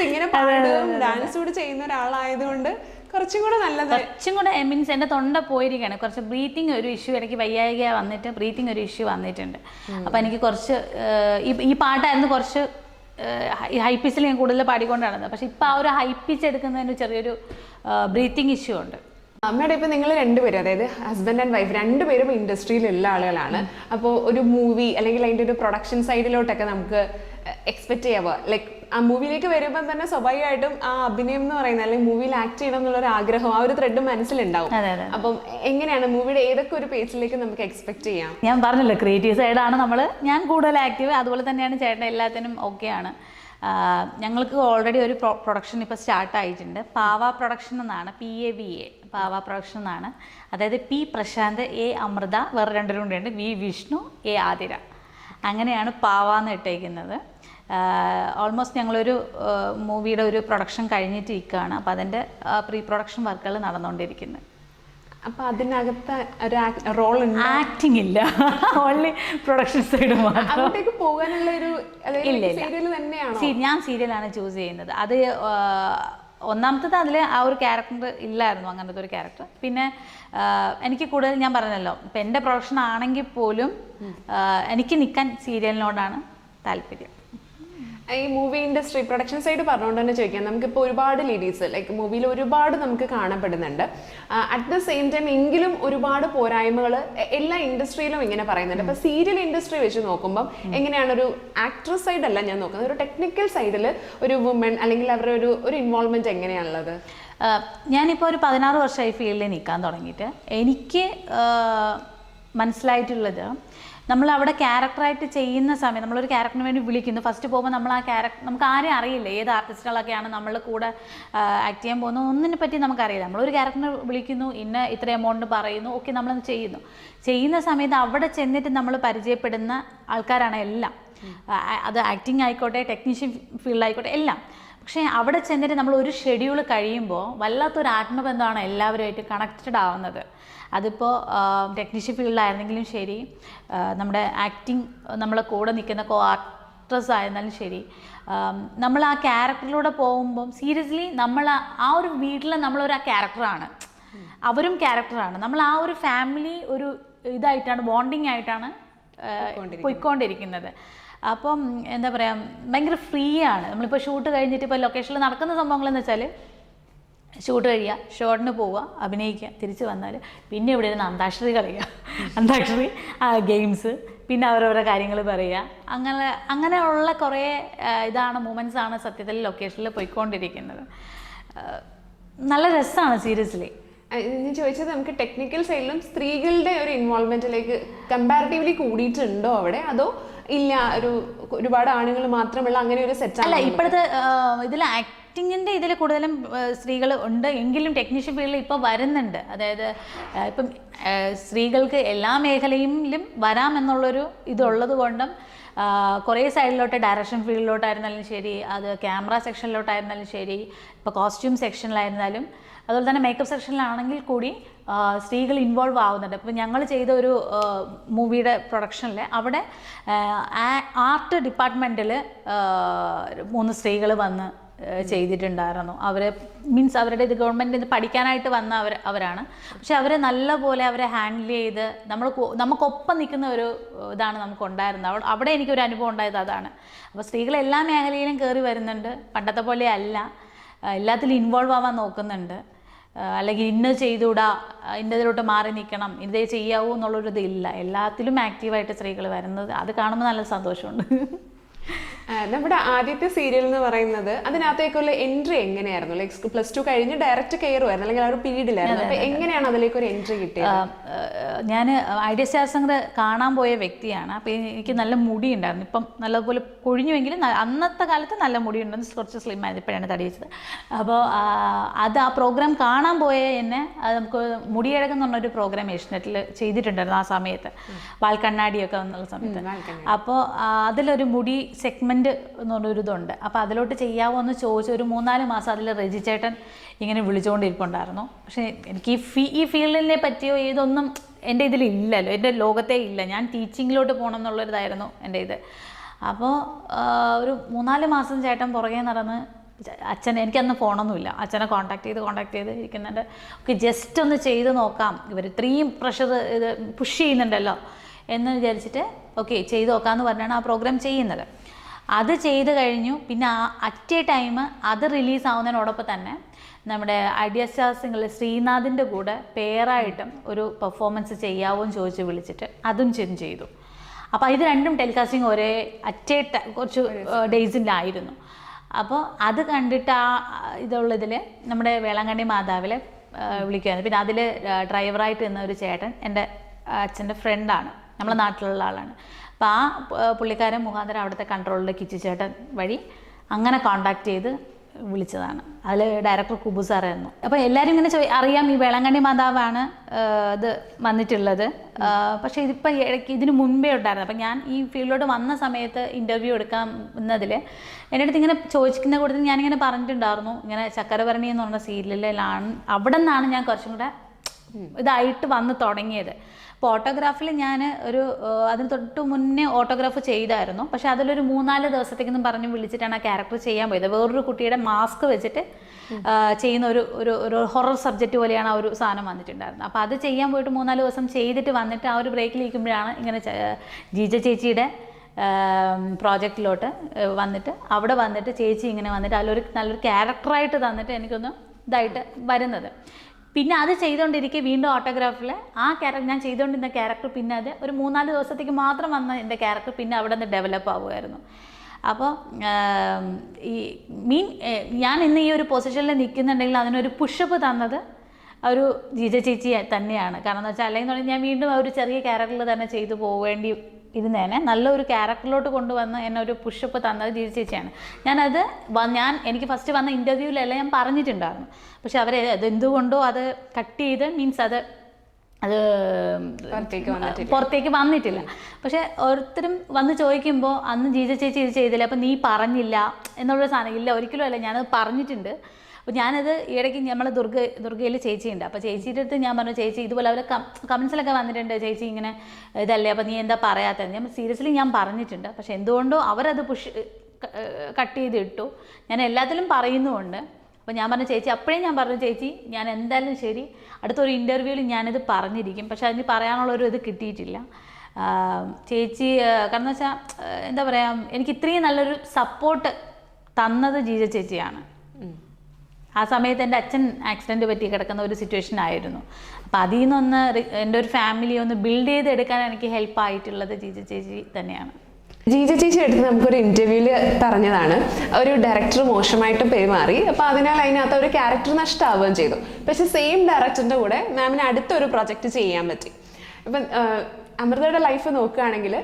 ഇങ്ങനെ പാടുകയും ഡാൻസ് കൂടെ ചെയ്യുന്ന ഒരാളായതുകൊണ്ട് കുറച്ചും കൂടെ നല്ലത്. കുറച്ചും കൂടെ മീൻസ് എൻ്റെ തൊണ്ട പോയിരിക്കുകയാണ്. കുറച്ച് ബ്രീത്തിങ് ഒരു ഇഷ്യൂ ഇടയ്ക്ക് വയ്യായിക വന്നിട്ട് ബ്രീത്തിങ് ഒരു ഇഷ്യൂ വന്നിട്ടുണ്ട്. അപ്പോൾ എനിക്ക് കുറച്ച് ഈ പാട്ടായിരുന്നു കുറച്ച് ഹൈ പിച്ചിൽ ഞാൻ കൂടുതൽ പാടിക്കൊണ്ടാണ്. പക്ഷെ ഇപ്പം ആ ഒരു ഹൈ പിച്ച് എടുക്കുന്നതിന് ചെറിയൊരു ബ്രീത്തിങ് ഇഷ്യൂ ഉണ്ട്. അമ്മയുടെ ഇപ്പം നിങ്ങൾ രണ്ടുപേരും, അതായത് ഹസ്ബൻഡ് ആൻഡ് വൈഫ് രണ്ടുപേരും ഇൻഡസ്ട്രിയിലുള്ള ആളുകളാണ്. അപ്പോൾ ഒരു മൂവി അല്ലെങ്കിൽ അതിൻ്റെ ഒരു പ്രൊഡക്ഷൻ സൈഡിലോട്ടൊക്കെ നമുക്ക് എക്സ്പെക്ട് ചെയ്യാവോ? ലൈക്ക് ആ മൂവിയിലേക്ക് വരുമ്പോൾ തന്നെ സ്വാഭാവികമായിട്ടും ആ അഭിനയം എന്ന് പറയുന്നത് അല്ലെങ്കിൽ മൂവിയിൽ ആക്ട് ചെയ്യണം എന്നുള്ളൊരു ആഗ്രഹം, ആ ഒരു ത്രെഡ് മനസ്സിലുണ്ടാവും. അപ്പം എങ്ങനെയാണ് മൂവിയുടെ ഏതൊക്കെ ഒരു പേജിലേക്ക് നമുക്ക് എക്സ്പെക്ട് ചെയ്യാം? ഞാൻ പറഞ്ഞല്ലോ ക്രിയേറ്റീവ് സൈഡാണ് ഞാൻ കൂടുതൽ ആക്റ്റീവ്. അതുപോലെ തന്നെയാണ് ചേട്ടൻ എല്ലാത്തിനും ഓക്കെയാണ്. ഞങ്ങൾക്ക് ഓൾറെഡി ഒരു പ്രൊഡക്ഷൻ ഇപ്പോൾ സ്റ്റാർട്ടായിട്ടുണ്ട്. പാവ പ്രൊഡക്ഷൻ എന്നാണ്, PAVA പാവ പ്രൊഡക്ഷൻ എന്നാണ്. അതായത് P പ്രശാന്ത്, A അമൃത, വേറെ രണ്ടുപേരും കൂടെയുണ്ട്, V വിഷ്ണു, A ആതിര. അങ്ങനെയാണ് പാവ എന്ന് ഇട്ടേക്കുന്നത്. ഓൾമോസ്റ്റ് ഞങ്ങളൊരു മൂവിയുടെ ഒരു പ്രൊഡക്ഷൻ കഴിഞ്ഞിട്ടിരിക്കുകയാണ്. അപ്പോൾ അതിൻ്റെ പ്രീ പ്രൊഡക്ഷൻ വർക്കുകൾ നടന്നുകൊണ്ടിരിക്കുന്നത്. അപ്പൊ അതിനകത്ത് ഒരു റോൾ ആക്ടിങ് ഇല്ല, ഓൺലി പ്രൊഡക്ഷൻ സൈഡ് മാത്രം. അങ്ങോട്ടേക്ക് പോകാനുള്ള ഒരു സീരിയൽ തന്നെയാണോ? ഞാൻ സീരിയലാണ് ചൂസ് ചെയ്യുന്നത്. അത് ഒന്നാമത്തത് അതിൽ ആ ഒരു ക്യാരക്ടർ ഇല്ലായിരുന്നു, അങ്ങനത്തെ ഒരു ക്യാരക്ടർ. പിന്നെ എനിക്ക് കൂടുതൽ ഞാൻ പറഞ്ഞല്ലോ, ഇപ്പം എൻ്റെ പ്രൊഡക്ഷൻ ആണെങ്കിൽ പോലും എനിക്ക് നിൽക്കാൻ സീരിയലിനോടാണ് താല്പര്യം. ഈ മൂവി ഇൻഡസ്ട്രി പ്രൊഡക്ഷൻ സൈഡ് പറഞ്ഞുകൊണ്ട് തന്നെ ചോദിക്കാം, നമുക്കിപ്പോൾ ഒരുപാട് ലേഡീസ് ലൈക്ക് മൂവിയിൽ ഒരുപാട് നമുക്ക് കാണപ്പെടുന്നുണ്ട്. അറ്റ് ദ സെയിം ടൈം എങ്കിലും ഒരുപാട് പോരായ്മകൾ എല്ലാ ഇൻഡസ്ട്രിയിലും ഇങ്ങനെ പറയുന്നുണ്ട്. അപ്പോൾ സീരിയൽ ഇൻഡസ്ട്രി വെച്ച് നോക്കുമ്പോൾ എങ്ങനെയാണ് ഒരു ആക്ട്രസ് സൈഡ് അല്ല ഞാൻ നോക്കുന്നത്, ഒരു ടെക്നിക്കൽ സൈഡിൽ ഒരു വുമൺ അല്ലെങ്കിൽ അവരുടെ ഒരു ഇൻവോൾവ്മെന്റ് എങ്ങനെയാണുള്ളത്? ഞാനിപ്പോൾ ഒരു 16 വർഷമായി ഫീൽഡിൽ നിൽക്കാൻ തുടങ്ങിയിട്ട് എനിക്ക് മനസ്സിലായിട്ടുള്ളത്, നമ്മളവിടെ ക്യാരക്ടറായിട്ട് ചെയ്യുന്ന സമയം നമ്മളൊരു ക്യാരക്ടറിന് വേണ്ടി വിളിക്കുന്നു. ഫസ്റ്റ് പോകുമ്പോൾ നമ്മൾ ആ ക്യാരക്ടർ നമുക്ക് ആരെയും അറിയില്ല, ഏത് ആർട്ടിസ്റ്റുകളൊക്കെയാണ് നമ്മൾ കൂടെ ആക്ട് ചെയ്യാൻ പോകുന്നത് ഒന്നിനെ പറ്റി നമുക്കറിയില്ല. നമ്മളൊരു ക്യാരക്ടറിനെ വിളിക്കുന്നു, ഇത്ര എമൗണ്ട് പറയുന്നു, ഓക്കെ നമ്മളത് ചെയ്യുന്ന സമയത്ത് അവിടെ ചെന്നിട്ട് നമ്മൾ പരിചയപ്പെടുന്ന ആൾക്കാരാണ് എല്ലാം. അത് ആക്ടിങ് ആയിക്കോട്ടെ, ടെക്നീഷ്യൻ ഫീൽഡായിക്കോട്ടെ, എല്ലാം. പക്ഷേ അവിടെ ചെന്നിട്ട് നമ്മൾ ഒരു ഷെഡ്യൂൾ കഴിയുമ്പോൾ വല്ലാത്തൊരു ആത്മബന്ധമാണ് എല്ലാവരുമായിട്ട് കണക്റ്റഡ് ആവുന്നത്. അതിപ്പോൾ ടെക്നീഷ്യൻ ഫീൽഡിലായിരുന്നെങ്കിലും ശരി, നമ്മുടെ ആക്ടിങ് നമ്മളെ കൂടെ നിൽക്കുന്ന ആക്ട്രസ് ആയിരുന്നാലും ശരി, നമ്മൾ ആ ക്യാരക്ടറിലൂടെ പോകുമ്പം സീരിയസ്ലി നമ്മൾ ആ ഒരു വീട്ടിൽ നമ്മളൊരു ആ ക്യാരക്ടറാണ്, അവരും ക്യാരക്ടറാണ്. നമ്മൾ ആ ഒരു ഫാമിലി ഒരു ഇതായിട്ടാണ്, ബോണ്ടിങ് ആയിട്ടാണ് പോയിക്കൊണ്ടിരിക്കുന്നത്. അപ്പം എന്താ പറയുക, ഭയങ്കര ഫ്രീ ആണ്. നമ്മളിപ്പോൾ ഷൂട്ട് കഴിഞ്ഞിട്ട് ഇപ്പോൾ ലൊക്കേഷനിൽ നടക്കുന്ന സംഭവങ്ങളെന്ന് വെച്ചാൽ ഷൂട്ട് കഴിയുക, ഷോട്ടിന് പോവുക, അഭിനയിക്കുക, തിരിച്ച് വന്നാൽ പിന്നെ ഇവിടെ ഇരുന്ന് അന്താക്ഷരി കളിക്കുക, അന്താക്ഷരി ഗെയിംസ്, പിന്നെ അവരവരുടെ കാര്യങ്ങൾ പറയുക, അങ്ങനെയുള്ള കുറേ മൂമെൻറ്റ്സാണ് സത്യത്തിൽ ലൊക്കേഷനിൽ പോയിക്കൊണ്ടിരിക്കുന്നത്. നല്ല രസമാണ് സീരിയസ്ലി. ഞാൻ ചോദിച്ചത് നമുക്ക് ടെക്നിക്കൽ സൈഡിലും സ്ത്രീകളുടെ ഒരു ഇൻവോൾവ്മെന്റിലേക്ക് കമ്പാരിറ്റീവ്ലി കൂടിയിട്ടുണ്ടോ അവിടെ, അതോ ഇല്ല ഒരുപാട് ആണുങ്ങൾ മാത്രമുള്ള അങ്ങനെ ഒരു സെറ്റ്? അല്ല, ഇപ്പോഴത്തെ ഇതിൽ ആക്ടിങ്ങിൻ്റെ ഇതിൽ കൂടുതലും സ്ത്രീകൾ ഉണ്ട് എങ്കിലും ടെക്നീഷ്യൻ ഫീൽഡിൽ ഇപ്പോൾ വരുന്നുണ്ട്. അതായത് ഇപ്പം സ്ത്രീകൾക്ക് എല്ലാ മേഖലയിലും വരാമെന്നുള്ളൊരു ഇതുള്ളത് കൊണ്ടും കുറേ സൈഡിലോട്ട് ഡയറക്ഷൻ ഫീൽഡിലോട്ടായിരുന്നാലും ശരി, അത് ക്യാമറ സെക്ഷനിലോട്ടായിരുന്നാലും ശരി, ഇപ്പോൾ കോസ്റ്റ്യൂം സെക്ഷനിലായിരുന്നാലും, അതുപോലെ തന്നെ മേക്കപ്പ് സെക്ഷനിലാണെങ്കിൽ കൂടി സ്ത്രീകൾ ഇൻവോൾവ് ആവുന്നുണ്ട്. ഇപ്പോൾ ഞങ്ങൾ ചെയ്ത ഒരു മൂവിയുടെ പ്രൊഡക്ഷനിൽ അവിടെ ആർട്ട് ഡിപ്പാർട്ട്മെൻറ്റിൽ 3 സ്ത്രീകൾ വന്ന് ചെയ്തിട്ടുണ്ടായിരുന്നു. അവർ മീൻസ് അവരുടെ ഇത് ഗവൺമെൻറ് ഇത് പഠിക്കാനായിട്ട് വന്ന അവരാണ്. പക്ഷെ അവരെ നല്ലപോലെ അവരെ ഹാൻഡിൽ ചെയ്ത് നമുക്കൊപ്പം നിൽക്കുന്ന ഒരു ഇതാണ് നമുക്കുണ്ടായിരുന്നത്. അവിടെ എനിക്കൊരു അനുഭവം ഉണ്ടായത് അതാണ്. അപ്പോൾ സ്ത്രീകൾ എല്ലാ മേഖലയിലും കയറി വരുന്നുണ്ട്, പണ്ടത്തെ പോലെ അല്ല, എല്ലാത്തിലും ഇൻവോൾവ് ആവാൻ നോക്കുന്നുണ്ട്. അല്ലെങ്കിൽ ഇന്നത് ചെയ്തുകൂടാ, ഇന്നതിലോട്ട് മാറി നിൽക്കണം, ഇതേ ചെയ്യാവൂ എന്നുള്ളൊരു ഇതില്ല. എല്ലാത്തിലും ആക്റ്റീവായിട്ട് സ്ത്രീകൾ വരുന്നത് അത് കാണുമ്പോൾ നല്ല സന്തോഷമുണ്ട്. നമ്മുടെ ആദ്യത്തെ സീരിയൽ എന്ന് പറയുന്നത് അതിനകത്തേക്കുള്ള എൻട്രി എങ്ങനെയായിരുന്നു? ലൈക് +2 കഴിഞ്ഞ് ഡയറക്റ്റ് കയറുമായിരുന്നു, അല്ലെങ്കിൽ ആ ഒരു പീരീഡിലായിരുന്നു. അപ്പൊ എങ്ങനെയാണ് അതിലേക്ക് ഒരു എൻട്രി കിട്ടിയത്? ഞാൻ ഐഡിയ സ്റ്റാർ സിംഗർ കാണാൻ പോയ വ്യക്തിയാണ്. അപ്പോൾ എനിക്ക് നല്ല മുടി ഉണ്ടായിരുന്നു. ഇപ്പം നല്ലപോലെ കൊഴിഞ്ഞുവെങ്കിലും അന്നത്തെ കാലത്ത് നല്ല മുടി ഉണ്ടെന്ന്, കുറച്ച് സ്ലിം ആയത്, ഇപ്പോഴാണ് തടി വെച്ചത്. അപ്പോൾ അത് ആ പ്രോഗ്രാം കാണാൻ പോയ എന്നെ നമുക്ക് മുടിയഴകം എന്ന് പറഞ്ഞൊരു പ്രോഗ്രാം ഏഷ്യനെറ്റിൽ ചെയ്തിട്ടുണ്ടായിരുന്നു ആ സമയത്ത്, വാൽക്കണ്ണാടിയൊക്കെ വന്നുള്ള സമയത്ത്. അപ്പോൾ അതിലൊരു മുടി സെഗ്മെൻറ്റ് എന്ന് പറഞ്ഞൊരു ഇതുണ്ട്. അപ്പോൾ അതിലോട്ട് ചെയ്യാവോ എന്ന് ചോദിച്ചു. ഒരു 3-4 മാസം അതിൽ രജിചേട്ടൻ ഇങ്ങനെ വിളിച്ചുകൊണ്ടിരിപ്പുണ്ടായിരുന്നു. പക്ഷേ എനിക്ക് ഈ ഫീൽഡിനെ പറ്റിയോ ഇതൊന്നും എൻ്റെ ഇതിലില്ലല്ലോ, എൻ്റെ ലോകത്തേ ഇല്ല. ഞാൻ ടീച്ചിങ്ങിലോട്ട് പോകണം എന്നുള്ളൊരിതായിരുന്നു എൻ്റെ ഇത്. അപ്പോൾ ഒരു 3-4 മാസം ചേട്ടൻ പുറകെ നടന്ന് അച്ഛൻ, എനിക്കന്ന് ഫോണൊന്നുമില്ല, അച്ഛനെ കോൺടാക്ട് ചെയ്ത് ഇരിക്കുന്നുണ്ട്. ഓക്കെ, ജസ്റ്റ് ഒന്ന് ചെയ്ത് നോക്കാം, ഇവർ ഇത്രയും പ്രഷർ ഇത് പുഷ് ചെയ്യുന്നുണ്ടല്ലോ എന്ന് വിചാരിച്ചിട്ട് ഓക്കെ ചെയ്ത് നോക്കാമെന്ന് പറഞ്ഞാണ് ആ പ്രോഗ്രാം ചെയ്യുന്നത്. അത് ചെയ്ത് കഴിഞ്ഞു. പിന്നെ അറ്റ് എ ടൈം അത് റിലീസാവുന്നതിനോടൊപ്പം തന്നെ നമ്മുടെ ഐഡിയ സ്റ്റാർ സിംഗറിൽ ശ്രീനാഥിൻ്റെ കൂടെ പെയറായിട്ടും ഒരു പെർഫോമൻസ് ചെയ്യാവോ എന്ന് ചോദിച്ച് വിളിച്ചിട്ട് അതും ചെയ്തു. അപ്പോൾ ഇത് രണ്ടും ടെലികാസ്റ്റിംഗ് ഒരേ അറ്റ് എ കുറച്ച് ഡേയ്സിലായിരുന്നു. അപ്പോൾ അത് കണ്ടിട്ട് ആ ഇതുള്ളതിൽ നമ്മുടെ വേളാങ്കണ്ണി മാതാവിലെ വിളിക്കുകയായിരുന്നു. പിന്നെ അതിൽ ഡ്രൈവറായിട്ട് നിന്ന ഒരു ചേട്ടൻ എൻ്റെ അച്ഛൻ്റെ ഫ്രണ്ടാണ്, നമ്മളെ നാട്ടിലുള്ള ആളാണ്. അപ്പോൾ ആ പുള്ളിക്കാരൻ മുഖാന്തരം അവിടുത്തെ കൺട്രോളിലെ കിച്ചു ചേട്ടൻ വഴി അങ്ങനെ കോണ്ടാക്ട് ചെയ്ത് വിളിച്ചതാണ്. അതിൽ ഡയറക്ടർ കുബു സാറായിരുന്നു. അപ്പോൾ എല്ലാവരും ഇങ്ങനെ അറിയാം ഈ വേളാങ്കണ്ണി മാതാവാണ് ഇത് വന്നിട്ടുള്ളത്. പക്ഷേ ഇതിപ്പോൾ ഇടയ്ക്ക് ഇതിന് മുൻപേ ഉണ്ടായിരുന്നു. അപ്പം ഞാൻ ഈ ഫീൽഡിലോട്ട് വന്ന സമയത്ത് ഇൻ്റർവ്യൂ എടുക്കുന്നതിൽ എൻ്റെ അടുത്ത് ഇങ്ങനെ ചോദിക്കുന്ന കൂട്ടത്തിൽ ഞാനിങ്ങനെ പറഞ്ഞിട്ടുണ്ടായിരുന്നു, ഇങ്ങനെ ചക്കരഭരണി എന്ന് പറഞ്ഞ സീരിയലിലാണ്, അവിടെ നിന്നാണ് ഞാൻ കുറച്ചും കൂടെ ഇതായിട്ട് വന്ന് തുടങ്ങിയത്. അപ്പോൾ ഓട്ടോഗ്രാഫിൽ ഞാൻ അതിന് തൊട്ട് മുന്നേ ഓട്ടോഗ്രാഫ് ചെയ്തായിരുന്നു. പക്ഷേ അതിലൊരു 3-4 ദിവസത്തേക്കെന്നും പറഞ്ഞ് വിളിച്ചിട്ടാണ് ആ ക്യാരക്ടർ ചെയ്യാൻ പോയത്. വേറൊരു കുട്ടിയുടെ മാസ്ക് വെച്ചിട്ട് ചെയ്യുന്ന ഒരു ഹൊറർ സബ്ജക്റ്റ് പോലെയാണ് ആ ഒരു സാധനം വന്നിട്ടുണ്ടായിരുന്നത്. അപ്പോൾ അത് ചെയ്യാൻ പോയിട്ട് 3-4 ദിവസം ചെയ്തിട്ട് വന്നിട്ട് ആ ഒരു ബ്രേക്കിലിരിക്കുമ്പോഴാണ് ഇങ്ങനെ ജീജ ചേച്ചിയുടെ പ്രോജക്റ്റിലോട്ട് വന്നിട്ട് അവിടെ വന്നിട്ട് ചേച്ചി ഇങ്ങനെ വന്നിട്ട് അതിലൊരു നല്ലൊരു ക്യാരക്ടറായിട്ട് തന്നിട്ട് എനിക്കൊന്ന് ഇതായിട്ട് വരുന്നത്. പിന്നെ അത് ചെയ്തുകൊണ്ടിരിക്കെ വീണ്ടും ഓട്ടോഗ്രാഫിൽ ആ ക്യാരക്ടർ, ഞാൻ ചെയ്തുകൊണ്ടിരുന്ന ക്യാരക്ടർ പിന്നെ അത് ഒരു 3-4 ദിവസത്തേക്ക് മാത്രം വന്ന എൻ്റെ ക്യാരക്ടർ പിന്നെ അവിടെ നിന്ന് ഡെവലപ്പ് ആവുമായിരുന്നു. അപ്പോൾ ഞാൻ ഇന്ന് ഈ ഒരു പൊസിഷനിൽ നിൽക്കുന്നുണ്ടെങ്കിൽ അതിനൊരു പുഷപ്പ് തന്നത് ഒരു ജീജ ചേച്ചി തന്നെയാണ്. കാരണം എന്ന് വെച്ചാൽ അല്ലെങ്കിൽ ഞാൻ വീണ്ടും ഒരു ചെറിയ ക്യാരക്ടറിൽ തന്നെ ചെയ്തു പോവേണ്ടി ഇരുന്നേനെ നല്ലൊരു ക്യാരക്ടറിലോട്ട് കൊണ്ടുവന്ന് എന്നെ ഒരു പുഷപ്പ് തന്നത് ജീജ ചേച്ചിയാണ്. എനിക്ക് ഫസ്റ്റ് വന്ന ഇൻ്റർവ്യൂവിലെല്ലാം ഞാൻ പറഞ്ഞിട്ടുണ്ടായിരുന്നു. പക്ഷെ അതെന്തുകൊണ്ടോ അത് കട്ട് ചെയ്ത് മീൻസ് അത് പുറത്തേക്ക് വന്നിട്ടില്ല. പക്ഷെ ഓരോരുത്തരും വന്ന് ചോദിക്കുമ്പോൾ അന്ന് ജീജ ചേച്ചി ഇത് ചെയ്തില്ല, അപ്പം നീ പറഞ്ഞില്ല എന്നുള്ളൊരു സാധനം ഇല്ല, ഒരിക്കലും അല്ല, ഞാനത് പറഞ്ഞിട്ടുണ്ട്. അപ്പോൾ ഞാനത് ഇടയ്ക്ക് നമ്മൾ ദുർഗയിൽ ചേച്ചിയുണ്ട്. അപ്പോൾ ചേച്ചിയുടെ അടുത്ത് ഞാൻ പറഞ്ഞു, ചേച്ചി ഇതുപോലെ അവർ കമൻസിലൊക്കെ വന്നിട്ടുണ്ട്, ചേച്ചി ഇങ്ങനെ ഇതല്ലേ, അപ്പോൾ നീ എന്താ പറയാത്തത്? ഞാൻ സീരിയസ്ലി ഞാൻ പറഞ്ഞിട്ടുണ്ട്. പക്ഷെ എന്തുകൊണ്ടോ അവരത് കട്ട് ചെയ്തിട്ടു. ഞാൻ എല്ലാത്തിലും പറയുന്നുമുണ്ട്. അപ്പോൾ ഞാൻ പറഞ്ഞു ചേച്ചി, അപ്പോഴേ ഞാൻ പറഞ്ഞു ചേച്ചി ഞാൻ എന്തായാലും ശരി അടുത്തൊരു ഇൻ്റർവ്യൂവിൽ ഞാനിത് പറഞ്ഞിരിക്കും. പക്ഷെ അതിന് പറയാനുള്ളൊരു ഇത് കിട്ടിയിട്ടില്ല ചേച്ചി. കാരണം എന്ന് വെച്ചാൽ എന്താ പറയുക, എനിക്ക് ഇത്രയും നല്ലൊരു സപ്പോർട്ട് തന്നത് ജീജ ചേച്ചിയാണ്. ആ സമയത്ത് എൻ്റെ അച്ഛൻ ആക്സിഡൻറ്റ് പറ്റി കിടക്കുന്ന ഒരു സിറ്റുവേഷൻ ആയിരുന്നു. അപ്പോൾ അതിൽ നിന്നൊന്ന് എൻ്റെ ഒരു ഫാമിലി ഒന്ന് ബിൽഡ് ചെയ്തെടുക്കാൻ എനിക്ക് ഹെൽപ്പായിട്ടുള്ളത് ജീജ ചേച്ചി തന്നെയാണ്. ജീജ ചേച്ചി എടുത്ത് നമുക്കൊരു ഇന്റർവ്യൂല് പറഞ്ഞതാണ്, ഒരു ഡയറക്ടർ മോശമായിട്ട് പെരുമാറി, അപ്പൊ അതിനാൽ അതിനകത്ത് ഒരു ക്യാരക്ടർ നഷ്ടമാവുകയും ചെയ്തു. പക്ഷെ സെയിം ഡയറക്ടറിന്റെ കൂടെ മാമിന് അടുത്തൊരു പ്രൊജക്ട് ചെയ്യാൻ പറ്റി. ഇപ്പം അമൃതയുടെ ലൈഫ് നോക്കുകയാണെങ്കിൽ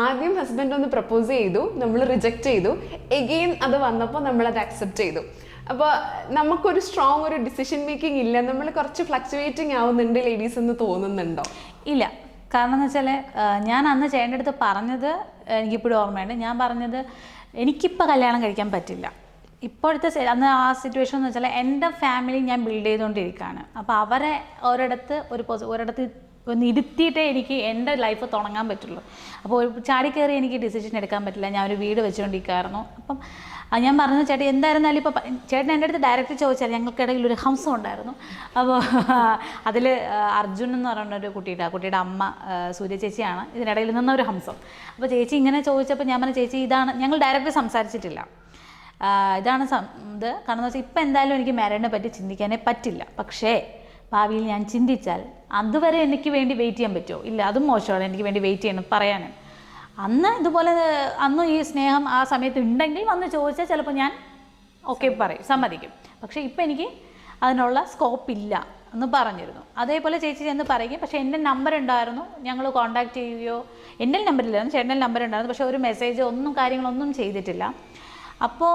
ആദ്യം ഹസ്ബൻഡ് ഒന്ന് പ്രപ്പോസ് ചെയ്തു, നമ്മൾ റിജക്റ്റ് ചെയ്തു, എഗെയിൻ അത് വന്നപ്പോൾ നമ്മളത് അക്സെപ്റ്റ് ചെയ്തു. അപ്പോൾ നമുക്കൊരു സ്ട്രോങ് ഒരു ഡിസിഷൻ മേക്കിംഗ് ഇല്ല, നമ്മൾ കുറച്ച് ഫ്ലക്ച്വേറ്റിംഗ് ആവുന്നുണ്ട് ലേഡീസ് എന്ന് തോന്നുന്നുണ്ടോ? ഇല്ല, കാരണം എന്ന് വെച്ചാൽ ഞാൻ അന്ന് ചേട്ടൻ്റെ അടുത്ത് പറഞ്ഞത് എനിക്കിപ്പോഴും ഓർമ്മയുണ്ട്. ഞാൻ പറഞ്ഞത് എനിക്കിപ്പോൾ കല്യാണം കഴിക്കാൻ പറ്റില്ല. ഇപ്പോഴത്തെ അന്ന് ആ സിറ്റുവേഷൻ എന്ന് വെച്ചാൽ എൻ്റെ ഫാമിലി ഞാൻ ബിൽഡ് ചെയ്തുകൊണ്ടിരിക്കുകയാണ്. അപ്പോൾ അവരെ ഒരിടത്ത് ഒന്ന് ഇരുത്തിയിട്ടേ എനിക്ക് എൻ്റെ ലൈഫ് തുടങ്ങാൻ പറ്റുള്ളൂ. അപ്പോൾ ചാടിക്കയറി എനിക്ക് ഡിസിഷൻ എടുക്കാൻ പറ്റില്ല. ഞാൻ ഒരു വീട് വെച്ചുകൊണ്ടിരിക്കുകയായിരുന്നു. അപ്പം ഞാൻ പറഞ്ഞു, ചേട്ടൻ എന്തായിരുന്നാലും ഇപ്പോൾ ചേട്ടൻ എൻ്റെ അടുത്ത് ഡയറക്റ്റ് ചോദിച്ചാൽ ഞങ്ങൾക്കിടയിൽ ഒരു ഹംസം ഉണ്ടായിരുന്നു. അപ്പോൾ അതിൽ അർജുൻ എന്ന് പറയുന്ന ഒരു കുട്ടിയുടെ, ആ കുട്ടിയുടെ അമ്മ സൂര്യ ചേച്ചിയാണ് ഇതിനിടയിൽ നിന്നൊരു ഹംസം. അപ്പോൾ ചേച്ചി ഇങ്ങനെ ചോദിച്ചപ്പോൾ ഞാൻ പറഞ്ഞു, ചേച്ചി ഇതാണ്, ഞങ്ങൾ ഡയറക്റ്റ് സംസാരിച്ചിട്ടില്ല, ഇതാണ് ഇത്. കാരണം എന്ന് വെച്ചാൽ ഇപ്പം എന്തായാലും എനിക്ക് മാരീഡിനെ പറ്റി ചിന്തിക്കാനേ പറ്റില്ല. പക്ഷേ ഭാവിയിൽ ഞാൻ ചിന്തിച്ചാൽ അതുവരെ എനിക്ക് വേണ്ടി വെയിറ്റ് ചെയ്യാൻ പറ്റുമോ? ഇല്ല, അതും മോശമാണ്, എനിക്ക് വേണ്ടി വെയിറ്റ് ചെയ്യണം പറയാനും. അന്ന് ഇതുപോലെ അന്ന് ഈ സ്നേഹം ആ സമയത്ത് ഉണ്ടെങ്കിൽ വന്ന് ചോദിച്ചാൽ ചിലപ്പോൾ ഞാൻ ഓക്കെ പറയും, സമ്മതിക്കും. പക്ഷേ ഇപ്പം എനിക്ക് അതിനുള്ള സ്കോപ്പ് ഇല്ല എന്ന് പറഞ്ഞിരുന്നു. അതേപോലെ ചേച്ചി എന്ന് പറയും. പക്ഷേ എൻ്റെ നമ്പർ ഉണ്ടായിരുന്നു, ഞങ്ങൾ കോൺടാക്ട് ചെയ്യുകയോ, എൻ്റെ നമ്പറില്ലായിരുന്നു, ചേട്ടൻ്റെ നമ്പർ ഉണ്ടായിരുന്നു. പക്ഷേ ഒരു മെസ്സേജ് ഒന്നും കാര്യങ്ങളൊന്നും ചെയ്തിട്ടില്ല. അപ്പോൾ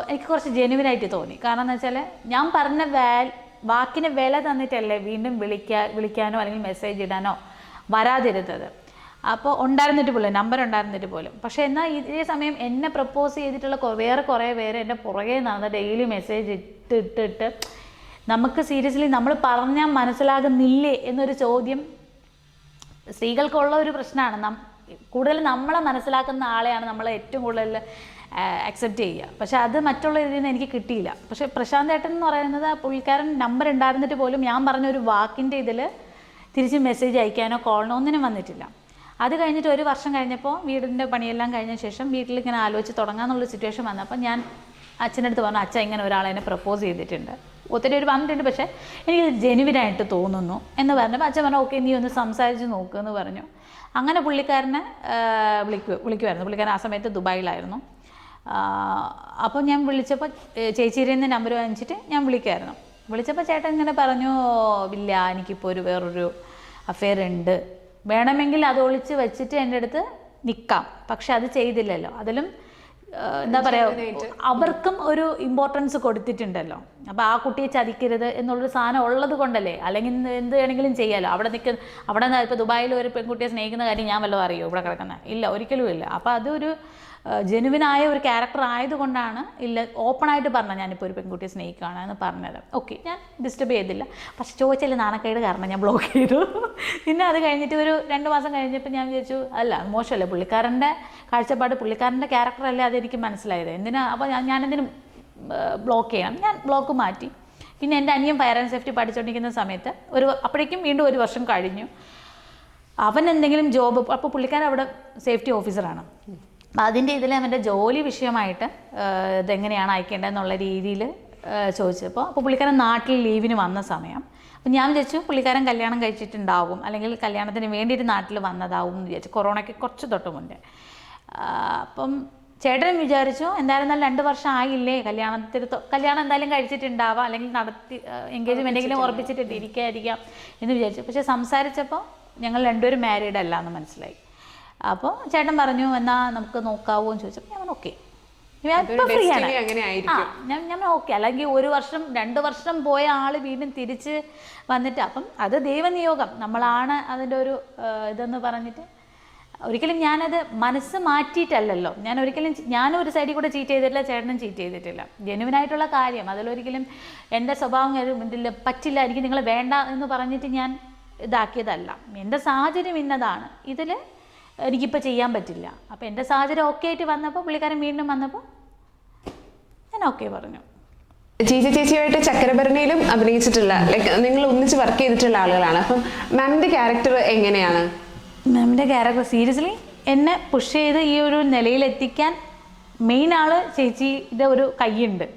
എനിക്ക് കുറച്ച് ജെനുവിനായിട്ട് തോന്നി. കാരണം എന്ന് വെച്ചാൽ ഞാൻ പറഞ്ഞ വാക്കിന് വില തന്നിട്ടല്ലേ വീണ്ടും വിളിക്കാനോ അല്ലെങ്കിൽ മെസ്സേജ് ഇടാനോ വരാതിരുന്നത്. അപ്പോൾ ഉണ്ടായിരുന്നിട്ട് പോലും, നമ്പർ ഉണ്ടായിരുന്നിട്ട് പോലും. പക്ഷേ എന്നാൽ ഇതേ സമയം എന്നെ പ്രപ്പോസ് ചെയ്തിട്ടുള്ള കുറേ പേര് എൻ്റെ പുറകെ നടന്ന് ഡെയിലി മെസ്സേജ് ഇട്ടിട്ട് നമുക്ക് സീരിയസ്ലി നമ്മൾ പറഞ്ഞാൽ മനസ്സിലാകുന്നില്ലേ എന്നൊരു ചോദ്യം സ്ത്രീകൾക്കുള്ള ഒരു പ്രശ്നമാണ്. കൂടുതൽ നമ്മളെ മനസ്സിലാക്കുന്ന ആളെയാണ് നമ്മൾ ഏറ്റവും കൂടുതൽ അക്സെപ്റ്റ് ചെയ്യുക. പക്ഷെ അത് മറ്റുള്ള ഇതിൽ നിന്ന് എനിക്ക് കിട്ടിയില്ല. പക്ഷേ പ്രശാന്ത് ഏട്ടൻ എന്ന് പറയുന്നത് പുള്ളിക്കാരൻ നമ്പർ ഉണ്ടായിരുന്നിട്ട് പോലും ഞാൻ പറഞ്ഞൊരു വാക്കിൻ്റെ ഇതിൽ തിരിച്ച് മെസ്സേജ് അയക്കാനോ കോളിനോ ഒന്നിനും വന്നിട്ടില്ല. അത് കഴിഞ്ഞിട്ട് ഒരു വർഷം കഴിഞ്ഞപ്പോൾ വീടിൻ്റെ പണിയെല്ലാം കഴിഞ്ഞ ശേഷം വീട്ടിലിങ്ങനെ ആലോചിച്ച് തുടങ്ങാമെന്നുള്ള സിറ്റുവേഷൻ വന്നപ്പോൾ ഞാൻ അച്ഛൻ്റെ അടുത്ത് പറഞ്ഞു, അച്ഛൻ ഇങ്ങനെ ഒരാളെന്നെ പ്രപ്പോസ് ചെയ്തിട്ടുണ്ട്, ഒത്തിരി ഒരു വന്നിട്ടുണ്ട്, പക്ഷേ എനിക്കത് ജെനുവിനായിട്ട് തോന്നുന്നു എന്ന് പറഞ്ഞപ്പോൾ അച്ഛൻ പറഞ്ഞു ഓക്കെ നീ ഒന്ന് സംസാരിച്ച് നോക്കുമെന്ന് പറഞ്ഞു. അങ്ങനെ പുള്ളിക്കാരനെ വിളിക്കുമായിരുന്നു. പുള്ളിക്കാരൻ ആ സമയത്ത് ദുബായിലായിരുന്നു. അപ്പോൾ ഞാൻ വിളിച്ചപ്പോൾ ചേച്ചിയുടെ നിന്ന് നമ്പർ വാങ്ങിച്ചിട്ട് ഞാൻ വിളിക്കുമായിരുന്നു. വിളിച്ചപ്പോൾ ചേട്ടൻ ഇങ്ങനെ പറഞ്ഞു, ഇല്ല എനിക്കിപ്പോൾ വേറൊരു അഫെയർ ഉണ്ട്, വേണമെങ്കിൽ അത് ഒളിച്ച് വെച്ചിട്ട് എൻ്റെ അടുത്ത് നിൽക്കാം, പക്ഷെ അത് ചെയ്തില്ലല്ലോ. അതിലും എന്താ പറയുക, അവർക്കും ഒരു ഇമ്പോർട്ടൻസ് കൊടുത്തിട്ടുണ്ടല്ലോ. അപ്പോൾ ആ കുട്ടിയെ ചതിക്കരുത് എന്നുള്ളൊരു സാധനം ഉള്ളത് കൊണ്ടല്ലേ, അല്ലെങ്കിൽ എന്ത് വേണമെങ്കിലും ചെയ്യാമല്ലോ. അവിടെ നിന്ന് ഇപ്പോൾ ദുബായിൽ ഒരു പെൺകുട്ടിയെ സ്നേഹിക്കുന്ന കാര്യം ഞാൻ വല്ലതും അറിയോ ഇവിടെ കിടക്കുന്നത്? ഇല്ല, ഒരിക്കലും ഇല്ല. അപ്പോൾ അതൊരു ജെനുവിനായ ഒരു ക്യാരക്ടർ ആയതുകൊണ്ടാണ് ഇല്ല ഓപ്പണായിട്ട് പറഞ്ഞത് ഞാനിപ്പോൾ ഒരു പെൺകുട്ടിയെ സ്നേഹിക്കുകയാണ് എന്ന് പറഞ്ഞത്. ഓക്കെ, ഞാൻ ഡിസ്റ്റർബ് ചെയ്തില്ല. പക്ഷെ ചോദിച്ചാൽ നാണക്കേട് കാരണം ഞാൻ ബ്ലോക്ക് ചെയ്തു. പിന്നെ അത് കഴിഞ്ഞിട്ട് ഒരു 2 മാസം കഴിഞ്ഞപ്പോൾ ഞാൻ വിചാരിച്ചു അല്ല മോശമല്ലേ, പുള്ളിക്കാരൻ്റെ കാഴ്ചപ്പാട്, പുള്ളിക്കാരൻ്റെ ക്യാരക്ടറല്ലേ അതെനിക്ക് മനസ്സിലായത്. എന്തിനാ അപ്പോൾ ഞാനെന്തിനും ബ്ലോക്ക് ചെയ്യാം. ഞാൻ ബ്ലോക്ക് മാറ്റി. പിന്നെ എൻ്റെ അനിയൻ ഫയർ ആൻഡ് സേഫ്റ്റി പഠിച്ചുകൊണ്ടിരിക്കുന്ന സമയത്ത് അപ്പോഴേക്കും വീണ്ടും 1 വർഷം കഴിഞ്ഞു. അവൻ എന്തെങ്കിലും ജോബ്, അപ്പോൾ പുള്ളിക്കാരൻ അവിടെ സേഫ്റ്റി ഓഫീസറാണ്. അപ്പം അതിൻ്റെ ഇതിൽ അവൻ്റെ ജോലി വിഷയമായിട്ട് ഇതെങ്ങനെയാണ് അയക്കേണ്ടതെന്നുള്ള രീതിയിൽ ചോദിച്ചപ്പോൾ പുള്ളിക്കാരൻ നാട്ടിൽ ലീവിന് വന്ന സമയം. അപ്പം ഞാൻ വിചാരിച്ചു പുള്ളിക്കാരൻ കല്യാണം കഴിച്ചിട്ടുണ്ടാവും, അല്ലെങ്കിൽ കല്യാണത്തിന് വേണ്ടിയിട്ട് നാട്ടിൽ വന്നതാവും എന്ന് വിചാരിച്ചു, കൊറോണയ്ക്ക് കുറച്ച് തൊട്ട് മുന്നേ. അപ്പം ചേട്ടൻ വിചാരിച്ചു എന്തായിരുന്നാലും 2 വർഷം ആയില്ലേ, കല്യാണം എന്തായാലും കഴിച്ചിട്ടുണ്ടാവാം, അല്ലെങ്കിൽ നടത്തി എൻഗേജ്മെൻറ്റെങ്കിലും ഉറപ്പിച്ചിട്ട് ഇരിക്കാതിരിക്കാം എന്ന് വിചാരിച്ചു. പക്ഷേ സംസാരിച്ചപ്പോൾ ഞങ്ങൾ 2 പേരും മാരീഡ് അല്ല എന്ന് മനസ്സിലായി. അപ്പോൾ ചേട്ടൻ പറഞ്ഞു എന്നാൽ നമുക്ക് നോക്കാവോ എന്ന് ചോദിച്ചപ്പോൾ ഞാൻ ഓക്കെ, ഇപ്പം ഫ്രീ ആണ്. ഞാൻ ഓക്കെ. അല്ലെങ്കിൽ 1 വർഷം 2 വർഷം പോയ ആൾ വീണ്ടും തിരിച്ച് വന്നിട്ട്, അപ്പം അത് ദൈവനിയോഗം, നമ്മളാണ് അതിൻ്റെ ഒരു ഇതെന്ന് പറഞ്ഞിട്ട് ഒരിക്കലും ഞാനത് മനസ്സ് മാറ്റിയിട്ടല്ലല്ലോ. ഞാനൊരു സൈഡിൽ കൂടെ ചീറ്റ് ചെയ്തിട്ടില്ല, ചേട്ടനും ചീറ്റ് ചെയ്തിട്ടില്ല. ജെനുവിനായിട്ടുള്ള കാര്യം, അതിലൊരിക്കലും എൻ്റെ സ്വഭാവം ഇതിൽ പറ്റില്ല, എനിക്ക് നിങ്ങൾ വേണ്ട എന്ന് പറഞ്ഞിട്ട് ഞാൻ ഇതാക്കിയതല്ല. എൻ്റെ സാഹചര്യം ഇന്നതാണ്, ഇതിൽ എനിക്കിപ്പോൾ ചെയ്യാൻ പറ്റില്ല. അപ്പോൾ എൻ്റെ സാഹചര്യം ഓക്കെ ആയിട്ട് വന്നപ്പോൾ പുള്ളിക്കാരൻ വീണ്ടും വന്നപ്പോൾ ഞാൻ ഓക്കെ പറഞ്ഞു. ചേച്ചിയുമായിട്ട് ചക്രഭരണിയിലും അഭിനയിച്ചിട്ടുള്ള, ലൈക്ക് നിങ്ങൾ ഒന്നിച്ച് വർക്ക് ചെയ്തിട്ടുള്ള ആളുകളാണ്. അപ്പം മാമിൻ്റെ ക്യാരക്ടർ എങ്ങനെയാണ്? മാമിൻ്റെ ക്യാരക്ടർ സീരിയസ്ലി എന്നെ പുഷ് ചെയ്ത് ഈ ഒരു നിലയിലെത്തിക്കാൻ മെയിൻ ആൾ ചേച്ചിയുടെ ഒരു കൈയുണ്ട്.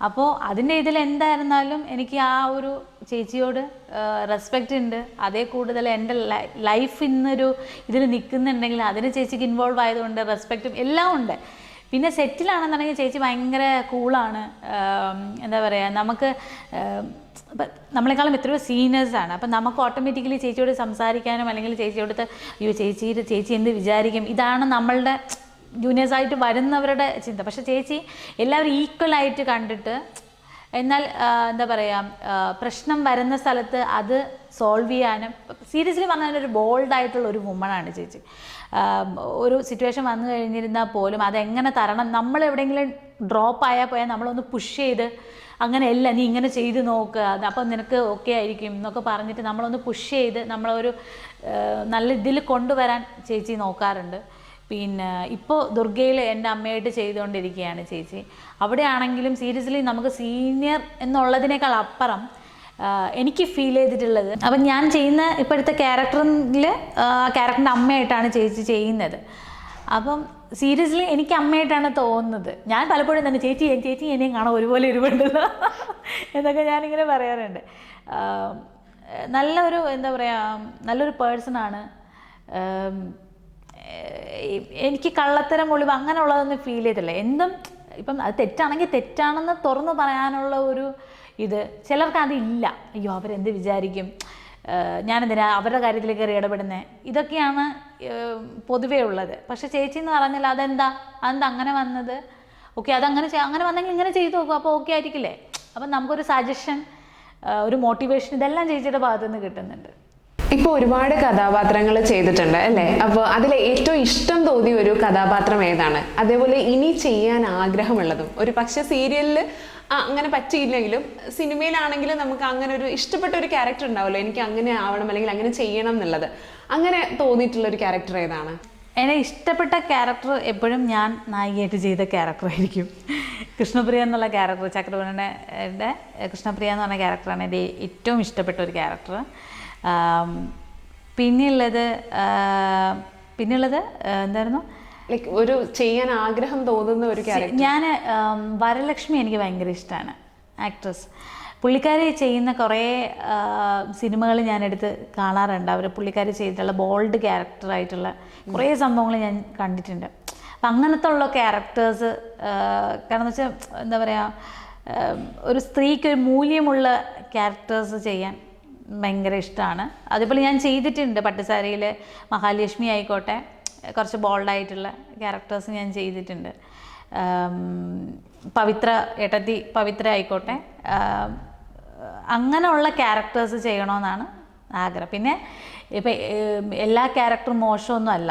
അപ്പോൾ അതിൻ്റെ ഇതിൽ എന്തായിരുന്നാലും എനിക്ക് ആ ഒരു ചേച്ചിയോട് റെസ്പെക്റ്റ് ഉണ്ട്. അതേ കൂടുതൽ എൻ്റെ ലൈഫ് ഇന്നൊരു ഇതിൽ നിൽക്കുന്നുണ്ടെങ്കിൽ അതിന് ചേച്ചിക്ക് ഇൻവോൾവ് ആയതുകൊണ്ട് റെസ്പെക്റ്റും എല്ലാം ഉണ്ട്. പിന്നെ സെറ്റിലാണെന്നുണ്ടെങ്കിൽ ചേച്ചി ഭയങ്കര കൂളാണ്. എന്താ പറയുക, നമുക്ക് നമ്മളെക്കാളും എത്രയോ സീനിയേഴ്സാണ്. അപ്പം നമുക്ക് ഓട്ടോമാറ്റിക്കലി ചേച്ചിയോട് സംസാരിക്കാനും അല്ലെങ്കിൽ ചേച്ചിയോടത്ത് അയ്യോ ചേച്ചി എന്ത് വിചാരിക്കും, ഇതാണ് നമ്മളുടെ ജൂനിയേഴ്സായിട്ട് വരുന്നവരുടെ ചിന്ത. പക്ഷേ ചേച്ചി എല്ലാവരും ഈക്വലായിട്ട് കണ്ടിട്ട്, എന്നാൽ എന്താ പറയുക, പ്രശ്നം വരുന്ന സ്ഥലത്ത് അത് സോൾവ് ചെയ്യാനും, സീരിയസ്ലി പറഞ്ഞാൽ ഒരു ബോൾഡായിട്ടുള്ള ഒരു വുമണാണ് ചേച്ചി. ഒരു സിറ്റുവേഷൻ വന്നു കഴിഞ്ഞിരുന്നാൽ പോലും അതെങ്ങനെ തരണം, നമ്മൾ എവിടെയെങ്കിലും ഡ്രോപ്പ് ആയാൽ പോയാൽ നമ്മളൊന്ന് പുഷ് ചെയ്ത് അങ്ങനെയല്ല നീ ഇങ്ങനെ ചെയ്ത് നോക്കുക, അപ്പം നിനക്ക് ഓക്കെ ആയിരിക്കും എന്നൊക്കെ പറഞ്ഞിട്ട് നമ്മളൊന്ന് പുഷ് ചെയ്ത് നമ്മളൊരു നല്ല ഇതിൽ കൊണ്ടുവരാൻ ചേച്ചി നോക്കാറുണ്ട്. പിന്നെ ഇപ്പോൾ ദുർഗയിൽ എൻ്റെ അമ്മയായിട്ട് ചെയ്തുകൊണ്ടിരിക്കുകയാണ് ചേച്ചി. അവിടെയാണെങ്കിലും സീരിയസ്ലി നമുക്ക് സീനിയർ എന്നുള്ളതിനേക്കാൾ അപ്പുറം എനിക്ക് ഫീൽ ചെയ്തിട്ടുള്ളത്, അപ്പം ഞാൻ ചെയ്യുന്ന ഇപ്പോഴത്തെ ക്യാരക്ടറിൽ ക്യാരക്ടറിൻ്റെ അമ്മയായിട്ടാണ് ചേച്ചി ചെയ്യുന്നത്. അപ്പം സീരിയസ്ലി എനിക്ക് അമ്മയായിട്ടാണ് തോന്നുന്നത്. ഞാൻ പലപ്പോഴും തന്നെ ചേച്ചി എന്നെയും കാണാൻ ഒരുപോലെ ഇരുവുണ്ടല്ലോ എന്നൊക്കെ ഞാനിങ്ങനെ പറയാറുണ്ട്. നല്ലൊരു എന്താ പറയുക, നല്ലൊരു പേഴ്സണാണ്. എനിക്ക് കള്ളത്തരം ഒളിവ് അങ്ങനെയുള്ളതൊന്നും ഫീൽ ചെയ്തില്ല. എന്തും ഇപ്പം അത് തെറ്റാണെങ്കിൽ തെറ്റാണെന്ന് തുറന്നു പറയാനുള്ള ഒരു ഇത് ചിലർക്ക് അതില്ല. അയ്യോ അവരെന്ത് വിചാരിക്കും, ഞാനെന്തിനാ അവരുടെ കാര്യത്തിലേക്ക് കയറി ഇടപെടുന്നത്, ഇതൊക്കെയാണ് പൊതുവേ ഉള്ളത്. പക്ഷെ ചേച്ചി എന്ന് പറഞ്ഞാൽ അതെന്താ അങ്ങനെ വന്നത്, ഓക്കെ അങ്ങനെ വന്നെങ്കിൽ ഇങ്ങനെ ചെയ്തു നോക്കും, അപ്പോൾ ഓക്കെ ആയിരിക്കില്ലേ. അപ്പം നമുക്കൊരു സജഷൻ, ഒരു മോട്ടിവേഷൻ, ഇതെല്ലാം ചേച്ചിയുടെ ഭാഗത്തുനിന്ന് കിട്ടുന്നുണ്ട്. ഇപ്പോൾ ഒരുപാട് കഥാപാത്രങ്ങൾ ചെയ്തിട്ടുണ്ട് അല്ലേ? അപ്പോൾ അതിൽ ഏറ്റവും ഇഷ്ടം തോന്നിയ ഒരു കഥാപാത്രം ഏതാണ്? അതേപോലെ ഇനി ചെയ്യാൻ ആഗ്രഹമുള്ളതും, ഒരു പക്ഷേ സീരിയലിൽ അങ്ങനെ പറ്റിയില്ലെങ്കിലും സിനിമയിലാണെങ്കിലും നമുക്ക് അങ്ങനെ ഒരു ഇഷ്ടപ്പെട്ട ഒരു ക്യാരക്ടർ ഉണ്ടാവുമല്ലോ, എനിക്ക് അങ്ങനെ ആവണം അല്ലെങ്കിൽ അങ്ങനെ ചെയ്യണം എന്നുള്ളത്, അങ്ങനെ തോന്നിയിട്ടുള്ള ഒരു ക്യാരക്ടർ ഏതാണ്? എന്നെ ഇഷ്ടപ്പെട്ട ക്യാരക്ടർ എപ്പോഴും ഞാൻ നായികയായിട്ട് ചെയ്ത ക്യാരക്ടറായിരിക്കും. കൃഷ്ണപ്രിയ എന്നുള്ള ക്യാരക്ടർ, ചക്രവർണ്ണൻ്റെ കൃഷ്ണപ്രിയ എന്ന് പറഞ്ഞ ക്യാരക്ടറാണ് എൻ്റെ ഏറ്റവും ഇഷ്ടപ്പെട്ട ഒരു ക്യാരക്ടർ. പിന്നെയുള്ളത് എന്തായിരുന്നു, ലൈക്ക് ഒരു ചെയ്യാൻ ആഗ്രഹം തോന്നുന്ന ഒരു ക്യാരക്ടർ? ഞാൻ വരലക്ഷ്മി എനിക്ക് ഭയങ്കര ഇഷ്ടമാണ്, ആക്ട്രസ്. പുള്ളിക്കാരി ചെയ്യുന്ന കുറേ സിനിമകൾ ഞാനെടുത്ത് കാണാറുണ്ട്. പുള്ളിക്കാരി ചെയ്തിട്ടുള്ള ബോൾഡ് ക്യാരക്ടറായിട്ടുള്ള കുറേ സംഭവങ്ങൾ ഞാൻ കണ്ടിട്ടുണ്ട്. അപ്പം അങ്ങനത്തെ ഉള്ള ക്യാരക്ടേഴ്സ്, കാരണം എന്ന് വെച്ചാൽ എന്താ പറയുക, ഒരു സ്ത്രീക്ക് ഒരു മൂല്യമുള്ള ക്യാരക്ടേഴ്സ് ചെയ്യാൻ ഭയങ്കര ഇഷ്ടമാണ്. അതേപോലെ ഞാൻ ചെയ്തിട്ടുണ്ട് പട്ടുസാരിയിൽ മഹാലക്ഷ്മി ആയിക്കോട്ടെ, കുറച്ച് ബോൾഡായിട്ടുള്ള ക്യാരക്ടേഴ്സ് ഞാൻ ചെയ്തിട്ടുണ്ട്. ഏട്ടത്തി പവിത്ര ആയിക്കോട്ടെ, അങ്ങനെയുള്ള ക്യാരക്ടേഴ്സ് ചെയ്യണമെന്നാണ് ആഗ്രഹം. പിന്നെ ഇപ്പം എല്ലാ ക്യാരക്ടറും മോശമൊന്നും അല്ല.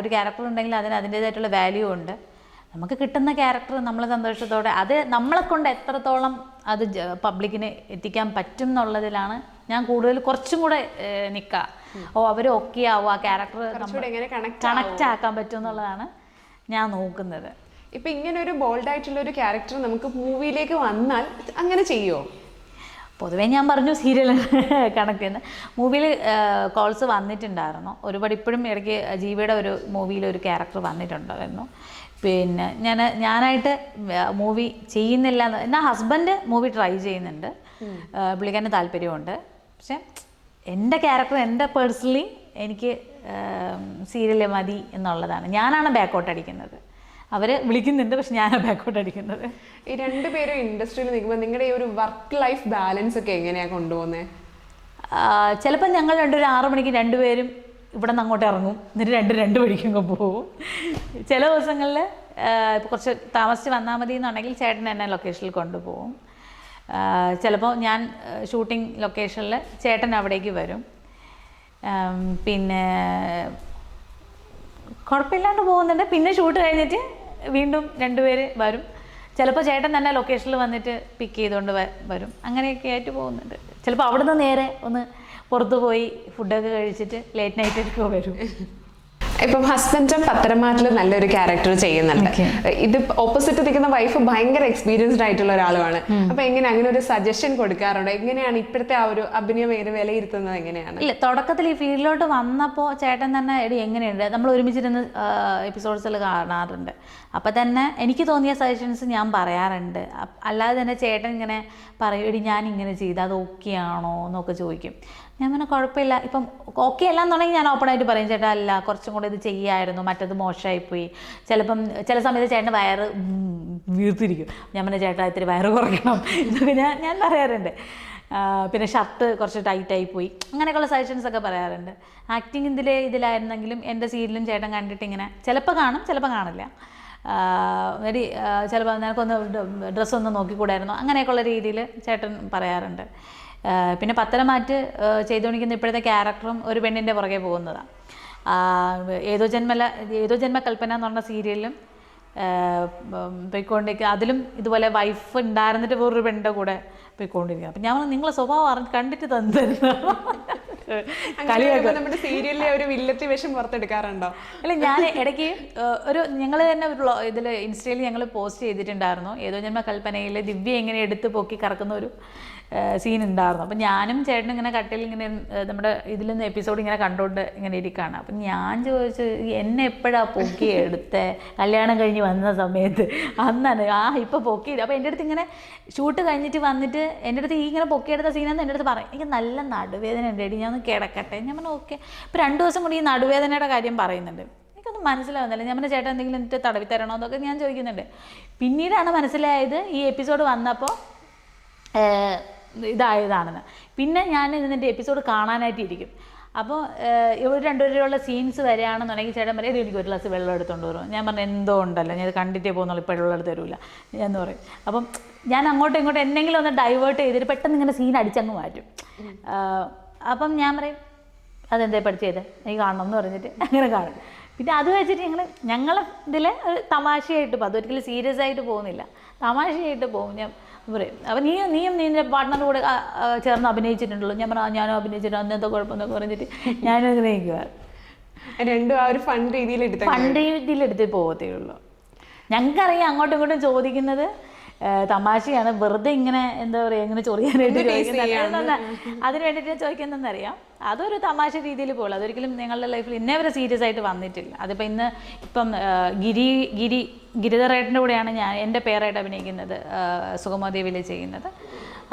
ഒരു ക്യാരക്ടർ ഉണ്ടെങ്കിൽ അതിൻ്റേതായിട്ടുള്ള വാല്യൂ ഉണ്ട്. നമുക്ക് കിട്ടുന്ന ക്യാരക്ടർ നമ്മൾ സന്തോഷത്തോടെ, അത് നമ്മളെ കൊണ്ട് എത്രത്തോളം അത് പബ്ലിക്കിന് എത്തിക്കാൻ പറ്റും എന്നുള്ളതിലാണ് ഞാൻ കൂടുതൽ കുറച്ചും കൂടെ നിൽക്കുക. അവർ ഓക്കെ ആവും, ആ ക്യാരക്ടർ കണക്റ്റ് ആക്കാൻ പറ്റും എന്നുള്ളതാണ് ഞാൻ നോക്കുന്നത്. ഇപ്പം ഇങ്ങനെ ഒരു ബോൾഡായിട്ടുള്ള ഒരു ക്യാരക്ടർ നമുക്ക് മൂവിയിലേക്ക് വന്നാൽ അങ്ങനെ ചെയ്യുമോ? പൊതുവേ ഞാൻ പറഞ്ഞു സീരിയൽ കണക്ട് ചെയ്യുന്നത്. മൂവിയിൽ കോൾസ് വന്നിട്ടുണ്ടായിരുന്നു ഒരുപാട്. ഇപ്പോഴും ഇടയ്ക്ക് ജീവിയുടെ ഒരു മൂവിയിലൊരു ക്യാരക്ടർ വന്നിട്ടുണ്ടായിരുന്നു. പിന്നെ ഞാനായിട്ട് മൂവി ചെയ്യുന്നില്ല, എന്നാൽ ഹസ്ബൻഡ് മൂവി ട്രൈ ചെയ്യുന്നുണ്ട്, പുള്ളിക്കാരന് താല്പര്യമുണ്ട്. പക്ഷെ എൻ്റെ ക്യാരക്ടർ, എൻ്റെ പേഴ്സണലി എനിക്ക് സീരിയൽ മതി എന്നുള്ളതാണ്. ഞാനാണ് ബാക്കൗട്ട് അടിക്കുന്നത്. അവർ വിളിക്കുന്നുണ്ട്, പക്ഷെ ഞാനാണ് ബാക്കൗട്ട് അടിക്കുന്നത്. ഈ രണ്ടുപേരും ഇൻഡസ്ട്രിയിൽ നിൽക്കുമ്പോൾ നിങ്ങളുടെ ഈ ഒരു വർക്ക് ലൈഫ് ബാലൻസ് ഒക്കെ എങ്ങനെയാണ് കൊണ്ടുപോകുന്നത്? ചിലപ്പോൾ ഞങ്ങൾ 6 മണിക്ക് രണ്ടുപേരും ഇവിടെ നിന്ന് അങ്ങോട്ട് ഇറങ്ങും, എന്നിട്ട് 2 മണിക്കൊക്കെ പോകും. ചില ദിവസങ്ങളിൽ ഇപ്പോൾ കുറച്ച് താമസിച്ച് വന്നാൽ മതി എന്നുണ്ടെങ്കിൽ ചേട്ടൻ എന്നെ ലൊക്കേഷനിൽ കൊണ്ടുപോകും. ചിലപ്പോൾ ഞാൻ ഷൂട്ടിംഗ് ലൊക്കേഷനിൽ ചേട്ടൻ അവിടേക്ക് വരും. പിന്നെ കുഴപ്പമില്ലാണ്ട് പോകുന്നുണ്ട്. പിന്നെ ഷൂട്ട് കഴിഞ്ഞിട്ട് വീണ്ടും 2 പേര് വരും. ചിലപ്പോൾ ചേട്ടൻ തന്നെ ലൊക്കേഷനിൽ വന്നിട്ട് പിക്ക് ചെയ്തുകൊണ്ട് വരും. അങ്ങനെയൊക്കെ ആയിട്ട് പോകുന്നുണ്ട്. ചിലപ്പോൾ അവിടുന്ന് നേരെ ഒന്ന് പുറത്തു പോയി ഫുഡൊക്കെ കഴിച്ചിട്ട് ലേറ്റ് നൈറ്റൊക്കെ വരും. ഇപ്പം ഹസ്ബൻഡും പത്തരമാറ്റിൽ നല്ലൊരു ക്യാരക്ടർ ചെയ്യുന്നുണ്ട്. ഇത് ഓപ്പോസിറ്റ് നിൽക്കുന്ന വൈഫ് ഭയങ്കര എക്സ്പീരിയൻസ്ഡ് ആയിട്ടുള്ള ഒരാളുമാണ്. അപ്പൊ എങ്ങനെ അങ്ങനെ ഒരു സജഷൻ കൊടുക്കാറുണ്ട്? എങ്ങനെയാണ് ഇപ്പോഴത്തെ ആ ഒരു അഭിനയം വിലയിരുത്തുന്നത്? എങ്ങനെയാണ്? ഇല്ല, തുടക്കത്തിൽ ഈ ഫീൽഡിലോട്ട് വന്നപ്പോൾ ചേട്ടൻ തന്നെ എടി എങ്ങനെയുണ്ട്, നമ്മൾ ഒരുമിച്ചിരുന്ന് എപ്പിസോഡ്സിൽ കാണാറുണ്ട്. അപ്പം തന്നെ എനിക്ക് തോന്നിയ സജഷൻസ് ഞാൻ പറയാറുണ്ട്. അല്ലാതെ തന്നെ ചേട്ടൻ ഇങ്ങനെ പറയും, എടി ഞാൻ ഇങ്ങനെ ചെയ്ത് അത് ഓക്കെ ആണോ എന്നൊക്കെ ചോദിക്കും. ഞാൻ പിന്നെ കുഴപ്പമില്ല, ഇപ്പം ഓക്കെ അല്ല എന്നുണ്ടെങ്കിൽ ഞാൻ ഓപ്പണായിട്ട് പറയും, ചേട്ടാ അല്ല കുറച്ചും കൂടെ ഇത് ചെയ്യായിരുന്നു, മറ്റത് മോശമായിപ്പോയി. ചിലപ്പം ചില സമയത്ത് ചേട്ടൻ്റെ വയറ് വീർത്തിരിക്കും. ഞാൻ പിന്നെ ചേട്ടാ ഇത്തിരി വയറ് കുറയ്ക്കണം ഇതൊക്കെ ഞാൻ പറയാറുണ്ട്. പിന്നെ ഷർട്ട് കുറച്ച് ടൈറ്റായി പോയി, അങ്ങനെയൊക്കെയുള്ള സജഷൻസൊക്കെ പറയാറുണ്ട്. ആക്ടിങ് ഇതിലായിരുന്നെങ്കിലും എൻ്റെ സീരിയലും ചേട്ടൻ കണ്ടിട്ട് ഇങ്ങനെ ചിലപ്പോൾ കാണും ചിലപ്പോൾ കാണില്ല. വെരി ചിലപ്പോൾ നിനക്കൊന്ന് ഡ്രസ്സൊന്ന് നോക്കിക്കൂടായിരുന്നു, അങ്ങനെയൊക്കെയുള്ള രീതിയിൽ ചേട്ടൻ പറയാറുണ്ട്. പിന്നെ പത്തരമാറ്റ് ചെയ്തുകൊണ്ടിരിക്കുന്ന ഇപ്പോഴത്തെ ക്യാരക്ടറും ഒരു പെണ്ണിൻ്റെ പുറകെ പോകുന്നതാണ്. ഏതോ ജന്മ കൽപ്പന എന്ന് പറഞ്ഞ സീരിയലിലും പോയിക്കൊണ്ടിരിക്കുക. അതിലും ഇതുപോലെ വൈഫ് ഉണ്ടായിരുന്നിട്ട് വേറൊരു പെണ്ണിൻ്റെ കൂടെ പോയിക്കൊണ്ടിരിക്കുക. അപ്പം ഞാൻ നിങ്ങളെ സ്വഭാവം കണ്ടിട്ട് തന്നിരുന്നു. നമ്മുടെ സീരിയലിലെ ഒരു വില്ലത്തി വേഷം പുറത്തെടുക്കാറുണ്ടോ? അല്ല, ഞാൻ ഇടയ്ക്ക് ഞങ്ങൾ തന്നെ ഒരു ഇതിൽ ഇൻസ്റ്റയിൽ ഞങ്ങൾ പോസ്റ്റ് ചെയ്തിട്ടുണ്ടായിരുന്നു. ഏതോ ജന്മ കൽപ്പനയിൽ ദിവ്യ എങ്ങനെ എടുത്ത് പൊക്കി കറക്കുന്ന ഒരു സീൻ ഉണ്ടായിരുന്നു. അപ്പം ഞാനും ചേട്ടനും ഇങ്ങനെ കട്ടിൽ ഇങ്ങനെ നമ്മുടെ ഇതിൽ നിന്ന് എപ്പിസോഡ് ഇങ്ങനെ കണ്ടുകൊണ്ട് ഇങ്ങനെ ഇരിക്കുകയാണ്. അപ്പം ഞാൻ ചോദിച്ചു, എന്നെ എപ്പോഴാണ് പൊക്കി എടുത്തേ? കല്യാണം കഴിഞ്ഞ് വന്ന സമയത്ത് അന്നാണ് ഇപ്പോൾ പൊക്കി. അപ്പോൾ എൻ്റെ അടുത്ത് ഇങ്ങനെ ഷൂട്ട് കഴിഞ്ഞിട്ട് വന്നിട്ട് എൻ്റെ അടുത്ത് ഈ ഇങ്ങനെ പൊക്കിയെടുത്ത സീനെന്ന് എൻ്റെ അടുത്ത് പറയും, എനിക്ക് നല്ല നടുവേദന ഉണ്ട് എടി, ഞാൻ ഒന്ന് കിടക്കട്ടെ. ഞാൻ പറഞ്ഞു ഓക്കെ. ഇപ്പോൾ 2 ദിവസം കൂടി ഈ നടുവേദനയുടെ കാര്യം പറയുന്നുണ്ട്. എനിക്കൊന്നും മനസ്സിലാവുന്നില്ല. ഞാൻ പറഞ്ഞ ചേട്ടൻ എന്തെങ്കിലും എന്നിട്ട് തടവി തരണോ എന്നൊക്കെ ഞാൻ ചോദിക്കുന്നുണ്ട്. പിന്നീടാണ് മനസ്സിലായത് ഈ എപ്പിസോഡ് വന്നപ്പോൾ ഇതായതാണെന്ന്. പിന്നെ ഞാൻ ഇതിൻ്റെ എപ്പിസോഡ് കാണാനായിട്ടിരിക്കും. അപ്പോൾ ഇവർ രണ്ടുപേരുള്ള സീൻസ് വരികയാണെന്നുണ്ടെങ്കിൽ ചേട്ടൻ പറയും, എനിക്ക് ഒരു ഗ്ലാസ് വെള്ളം എടുത്തുകൊണ്ട് വരും. ഞാൻ പറഞ്ഞു എന്തോ ഉണ്ടല്ലോ, ഞാൻ കണ്ടിട്ടേ പോകുന്നുള്ളൂ, ഇപ്പോൾ വെള്ളം എടുത്ത് തരില്ല എന്ന് പറയും. അപ്പം ഞാൻ അങ്ങോട്ടും ഇങ്ങോട്ടും എന്തെങ്കിലും ഒന്ന് ഡൈവേർട്ട് ചെയ്തിട്ട് പെട്ടെന്ന് ഇങ്ങനെ സീൻ അടിച്ചങ്ങ് മാറ്റും. അപ്പം ഞാൻ പറയും, അതെന്തേ പഠിച്ചത്, എനിക്ക് കാണണം എന്ന് പറഞ്ഞിട്ട് അങ്ങനെ കാണും. പിന്നെ അത് വെച്ചിട്ട് ഞങ്ങൾ ഇതിൽ ഒരു തമാശയായിട്ട് പോകും. അതൊരിക്കലും സീരിയസ് ആയിട്ട് പോകുന്നില്ല, തമാശയായിട്ട് പോകും. ഞാൻ പറയും, അപ്പം നീയും നിൻ്റെ പാർട്ട്ണറുടെ കൂടെ ചേർന്ന് അഭിനയിച്ചിട്ടുണ്ടല്ലോ. ഞാൻ പറഞ്ഞു ഞാനും അഭിനയിച്ചിട്ടുണ്ട്, അന്നത്തെ കുഴപ്പമെന്നൊക്കെ പറഞ്ഞിട്ട് ഞാനും അഭിനയിക്കുക. രണ്ടും ആ ഒരു ഫൺ രീതിയിലെടുത്ത് പോകത്തേ ഉള്ളൂ. ഞങ്ങൾക്കറിയാം അങ്ങോട്ടും ഇങ്ങോട്ടും ചോദിക്കുന്നത് തമാശയാണ്, വെറുതെ ഇങ്ങനെ എന്താ പറയുക ഇങ്ങനെ ചൊറിയാനായിട്ട് ചോദിക്കുന്നത്. അതിന് വേണ്ടിയിട്ട് ചോദിക്കുന്നതെന്നറിയാം. അതൊരു തമാശ രീതിയിൽ പോകുള്ളൂ. അതൊരിക്കലും നിങ്ങളുടെ ലൈഫിൽ ഇന്നേവരെ സീരിയസ് ആയിട്ട് വന്നിട്ടില്ല. അതിപ്പോൾ ഇപ്പം ഗിരിധറേട്ടൻ്റെ കൂടെയാണ് ഞാൻ എൻ്റെ പേരായിട്ട് അഭിനയിക്കുന്നത്, സുഗമോദേവിയിൽ ചെയ്യുന്നത്.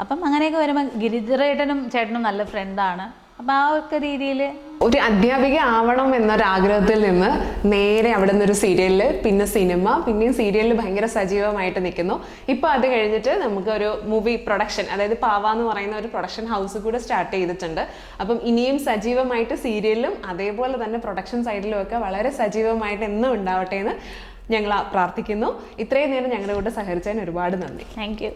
അപ്പം അങ്ങനെയൊക്കെ വരുമ്പോൾ ഗിരിധറേട്ടനും ചേട്ടനും നല്ല ഫ്രണ്ടാണ്. അപ്പം ആ ഒക്കെ രീതിയിൽ ഒരു അധ്യാപിക ആവണം എന്നൊരാഗ്രഹത്തിൽ നിന്ന് നേരെ അവിടെ നിന്നൊരു സീരിയലിൽ, പിന്നെ സിനിമ, പിന്നെയും സീരിയലിൽ ഭയങ്കര സജീവമായിട്ട് നിൽക്കുന്നു. ഇപ്പോൾ അത് കഴിഞ്ഞിട്ട് നമുക്കൊരു മൂവി പ്രൊഡക്ഷൻ, അതായത് പാവ എന്ന് പറയുന്ന ഒരു പ്രൊഡക്ഷൻ ഹൗസ് കൂടെ സ്റ്റാർട്ട് ചെയ്തിട്ടുണ്ട്. അപ്പം ഇനിയും സജീവമായിട്ട് സീരിയലിലും അതേപോലെ തന്നെ പ്രൊഡക്ഷൻ സൈഡിലും ഒക്കെ വളരെ സജീവമായിട്ട് എന്നും ഉണ്ടാവട്ടെ എന്ന് ഞങ്ങൾ പ്രാർത്ഥിക്കുന്നു. ഇത്രയും നേരം ഞങ്ങളുടെ കൂടെ സഹകരിച്ചതിന് ഒരുപാട് നന്ദി. Thank you.